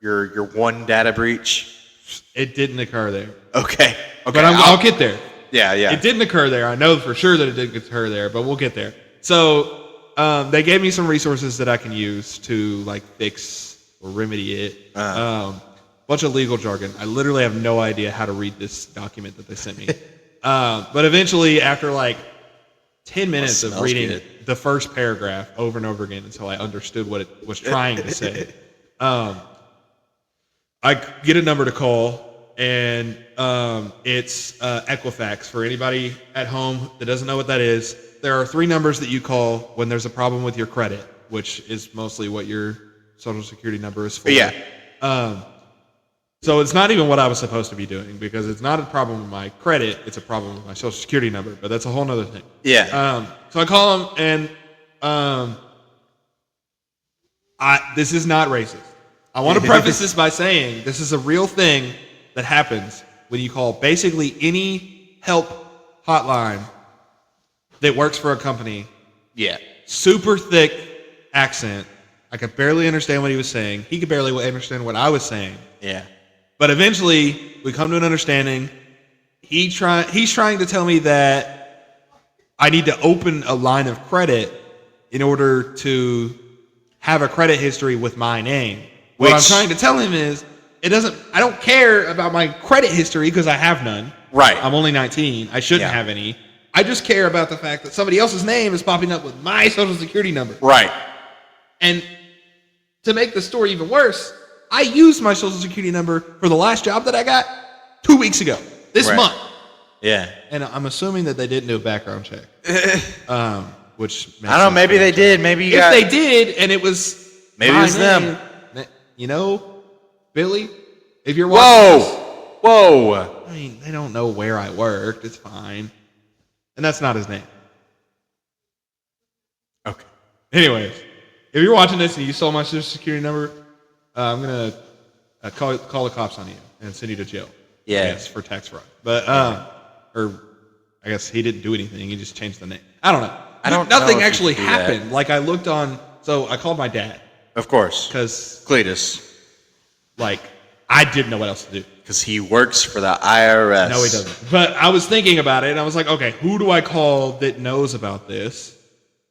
Your one data breach. It didn't occur there. Okay. Okay. But I'll get there. Yeah. Yeah. It didn't occur there. I know for sure that it didn't occur there, but we'll get there. So they gave me some resources that I can use to like fix or remedy it. Bunch of legal jargon. I literally have no idea how to read this document that they sent me. But eventually, after like 10 minutes of smells reading good. the first paragraph over and over again until I understood what it was trying to say, I get a number to call, and it's Equifax. For anybody at home that doesn't know what that is, there are 3 numbers that you call when there's a problem with your credit, which is mostly what your Social Security number is for. Yeah. So it's not even what I was supposed to be doing, because it's not a problem with my credit, it's a problem with my Social Security number, but that's a whole nother thing. Yeah. So I call them, and this is not racist. I want to preface this by saying this is a real thing that happens when you call basically any help hotline that works for a company. Yeah. Super thick accent. I could barely understand what he was saying. He could barely understand what I was saying. Yeah. But eventually, we come to an understanding. He's trying to tell me that I need to open a line of credit in order to have a credit history with my name. What I'm trying to tell him is, I don't care about my credit history because I have none. Right. I'm only 19. I shouldn't have any. I just care about the fact that somebody else's name is popping up with my Social Security number. Right. And to make the story even worse, I used my Social Security number for the last job that I got 2 weeks ago, this month. Yeah. And I'm assuming that they didn't do a background check. Which makes I don't know, maybe they did. Maybe if they did, and it was maybe it was them. You know, Billy, if you're watching this, Whoa. I mean, they don't know where I worked. It's fine. And that's not his name. Okay. Anyways, if you're watching this and you saw my Social Security number, I'm going to call the cops on you and send you to jail. Yeah. Yes, for tax fraud. But, or I guess he didn't do anything. He just changed the name. I don't know. Nothing actually happened. Like I looked on, so I called my dad. Of course. Because, Cletus. like, I didn't know what else to do. Because he works for the IRS. No, he doesn't. But I was thinking about it, and I was like, okay, who do I call that knows about this?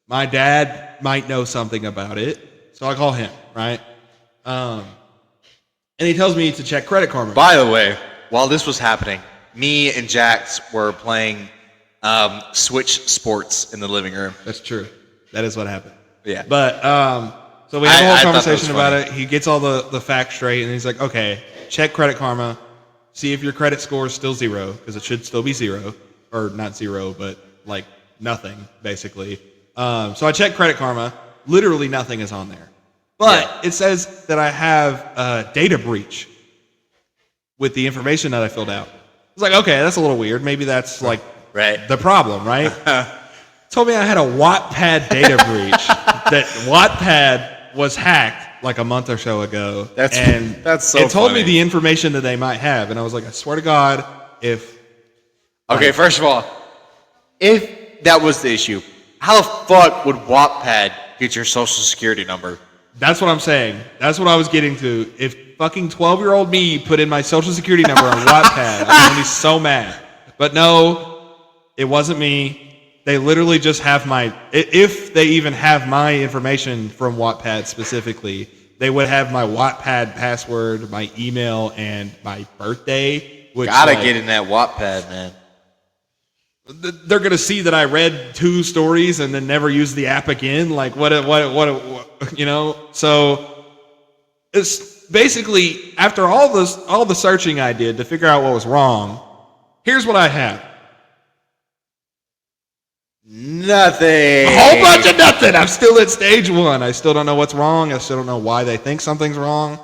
My dad might know something about it, so I call him, right? And he tells me to check Credit Karma. By the way, while this was happening, me and Jax were playing Switch Sports in the living room. That's true. That is what happened. Yeah. But, so we had a whole conversation about funny. it. He gets all the facts straight, and he's like, okay, check Credit Karma, see if your credit score is still 0, because it should still be 0, or not 0, but like nothing, basically. So I checked Credit Karma. Literally nothing is on there. But it says that I have a data breach with the information that I filled out. I was like, okay, that's a little weird. Maybe that's like the problem, right? Told me I had a Wattpad data breach. That Wattpad was hacked like a month or so ago. That's so It told funny. me the information that they might have, and I was like, I swear to God, if Okay, first of all, if that was the issue, how the fuck would Wattpad get your Social Security number? that's what I'm saying. That's what I was getting to. If fucking 12-year-old me put in my Social Security number on Wattpad, I'm gonna be so mad. But no, it wasn't me. They literally just have if they even have my information from Wattpad specifically, they would have my Wattpad password, my email, and my birthday. Which, Gotta get in that Wattpad, man. They're gonna see that I read 2 stories and then never use the app again. Like what, you know? So it's basically after all the searching I did to figure out what was wrong. Here's what I have. Nothing. A whole bunch of nothing. I'm still at stage 1. I still don't know what's wrong. I still don't know why they think something's wrong.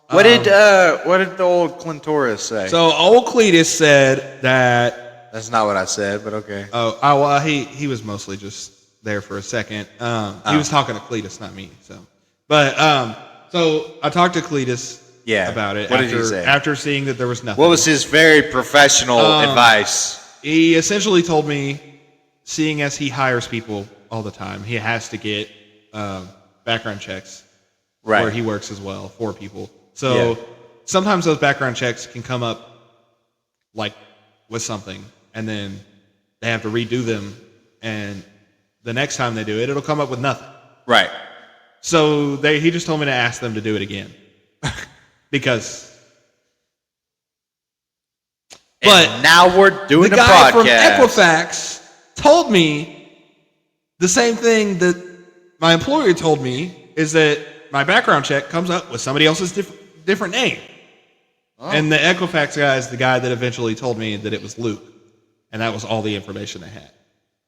What did the old Clintoris say? So old Cletus said that. That's not what I said, but okay. Well, he was mostly just there for a second. He was talking to Cletus, not me. So I talked to Cletus about it. What did he say? After seeing that there was nothing. What was his very professional advice? He essentially told me, seeing as he hires people all the time, he has to get background checks where he works as well for people. So sometimes those background checks can come up like with something, and then they have to redo them, and the next time they do it, it'll come up with nothing. Right. So he just told me to ask them to do it again. Because... But now we're doing the a guy podcast. from Equifax told me the same thing that my employer told me, is that my background check comes up with somebody else's different name. And the Equifax guy is the guy that eventually told me that it was Luke. And that was all the information they had.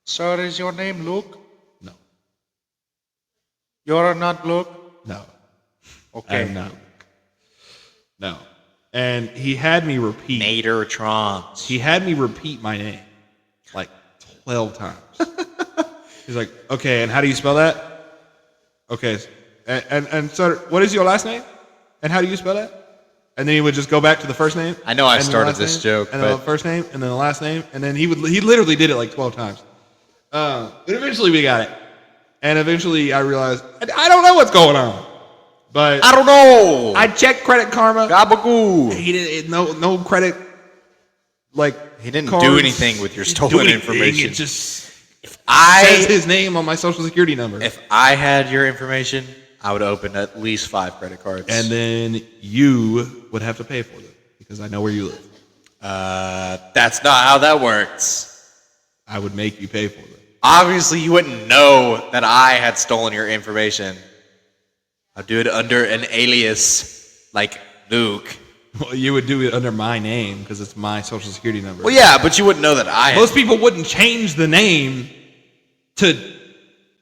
Sir, is your name Luke? No. You're not Luke? No. Okay. I'm not Luke. No. And he had me repeat. Matertrons. He had me repeat my name like 12 times. He's like, okay, and how do you spell that? Okay. And so what is your last name? And how do you spell that? And then he would just go back to the first name. I know I and then started the last this name, joke, and then but the first name, and then the last name, and then he literally did it like 12 times. But eventually we got it, and eventually I realized I don't know what's going on, but I don't know. I checked Credit Karma. Gabagoo. He didn't no credit, like He didn't cards. do anything with your He didn't stolen do anything. information. It just says I his name on my social security number, if I had your information, I would open at least 5 credit cards. and then you would have to pay for them because I know where you live. That's not how that works. I would make you pay for them. Obviously, you wouldn't know that I had stolen your information. I'd do it under an alias like Luke. Well, you would do it under my name because it's my social security number. Well, yeah, but you wouldn't know that I had. Most people wouldn't change the name to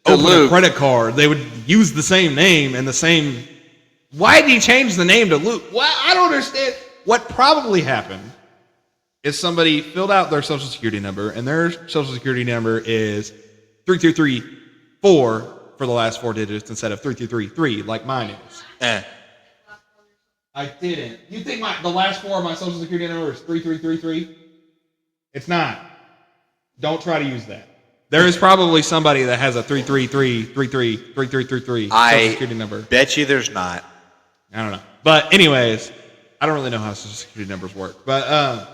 open a Luke. credit card. They would use the same name and the same. Why did he change the name to Luke? Why? I don't understand. What probably happened is somebody filled out their social security number, and their social security number is 3334 for the last 4 digits instead of 3333 like mine is. I didn't. You think the last 4 of my social security number is 3333? It's not. Don't try to use that. There is probably somebody that has a 33333 social security number. Bet you there's not. I don't know. But anyways, I don't really know how social security numbers work. But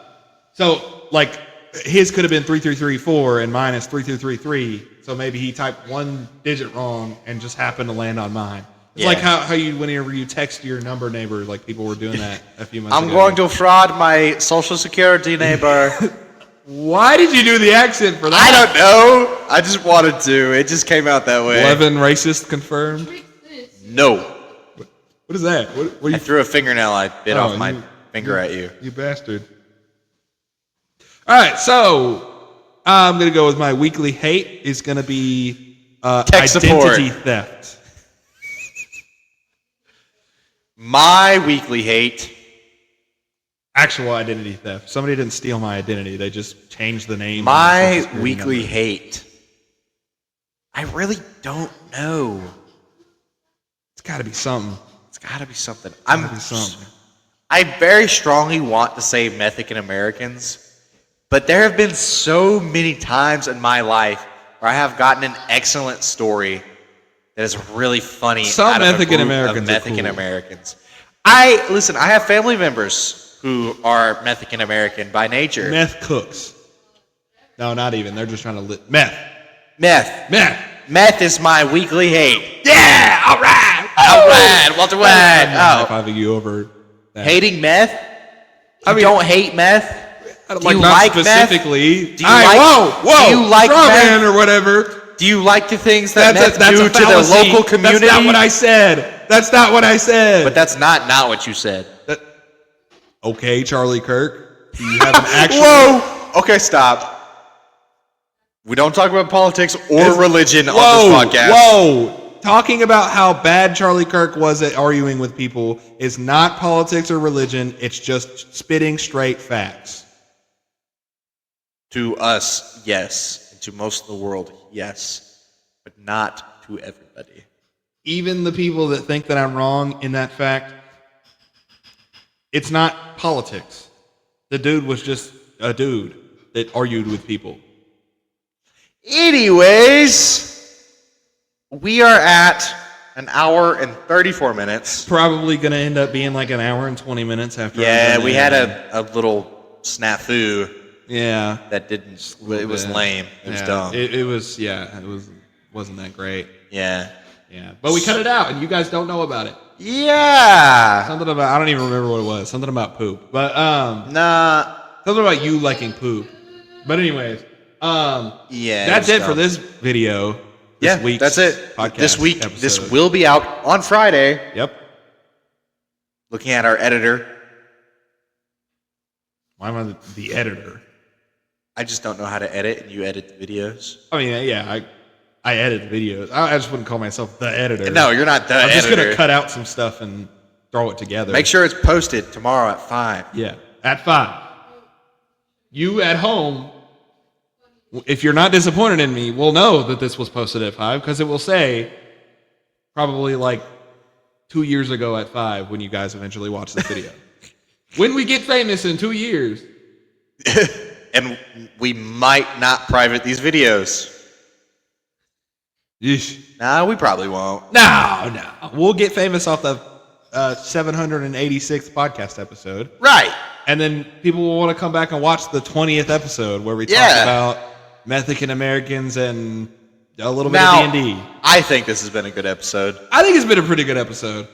so like his could have been 3334 and mine is 3333. So maybe he typed 1 digit wrong and just happened to land on mine. It's like how you whenever you text your number neighbor, like people were doing that a few months ago. I'm going to fraud my social security neighbor. Why did you do the accent for that? I don't know. I just wanted to. It just came out that way. 11 racist confirmed. No. What is that? What I you threw a fingernail. I bit off my you- finger at you. You bastard. All right, so I'm going to go with my weekly hate is going to be Tech support. identity theft. My weekly hate. Actual identity theft. Somebody didn't steal my identity. They just changed the name. My social security weekly number. hate. I really don't know. It's got to be something. It's got to be something. Gotta be something. I very strongly want to say methican Americans, but there have been so many times in my life where I have gotten an excellent story that is really funny. Some out of a Methican group of Americans are Methican cool. Americans. Listen. I have family members who are Methican American by nature. Meth cooks. No, not even. They're just trying to meth. Meth is my weekly hate. Yeah, all right. All right, Walter White. I'm Oh, high-fiving you over that. hating meth? You don't hate meth? I don't Do you not like meth? specifically. Do you All right, like- whoa, do you like straw meth? man or whatever. Do you like the things that That's meth do a to the fallacy. local community? That's not what I said. That's not what I said. But that's not what you said. Okay, Charlie Kirk. Do you have an actual... Whoa! Okay, stop. We don't talk about politics or religion on this podcast. Whoa! Talking about how bad Charlie Kirk was at arguing with people is not politics or religion. It's just spitting straight facts. To us, yes. And to most of the world, yes. But not to everybody. Even the people that think that I'm wrong in that fact, it's not politics. The dude was just a dude that argued with people. Anyways, we are at an hour and 34 minutes. Probably going to end up being like an hour and 20 minutes after. Yeah, I'm done we had editing. a little snafu Yeah. that didn't. It was bit. lame. It was Yeah, dumb. It was. Yeah. It wasn't that great. Yeah. Yeah. But we cut it out, and you guys don't know about it. Yeah. Something about I don't even remember what it was. Something about poop. But Nah. something about you liking poop. But anyways, Yeah. that's was it for dumb. this video. Yeah, week's that's it. Podcast This week, this episode. will be out on Friday. Yep. Looking at our editor, Why am I the editor? I just don't know how to edit, and you edit the videos. I mean, yeah, I edit the videos. I just wouldn't call myself the editor. No, you're not the I'm editor. just going to cut out some stuff and throw it together. Make sure it's posted tomorrow at 5. Yeah, at 5. You at home, if you're not disappointed in me, will know that this was posted at 5 because it will say probably like 2 years ago at 5 when you guys eventually watch this video. When we get famous in 2 years. And we might not private these videos. Yeesh. Nah, we probably won't. No. We'll get famous off the 786th podcast episode. Right. And then people will want to come back and watch the 20th episode where we talk about methican Americans and a little bit of D&D. I think this has been a good episode. I think it's been a pretty good episode.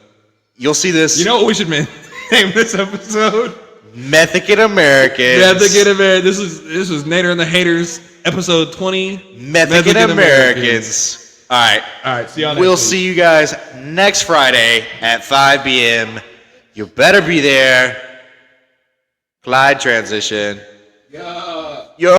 You'll see this. You know what we should name this episode? Methican Americans. Methican Americans. This was Nader and the Haters, episode 20. Methican Americans. All right. See y'all next We'll week. see you guys next Friday at 5 p.m. You better be there. Clyde transition. Yo.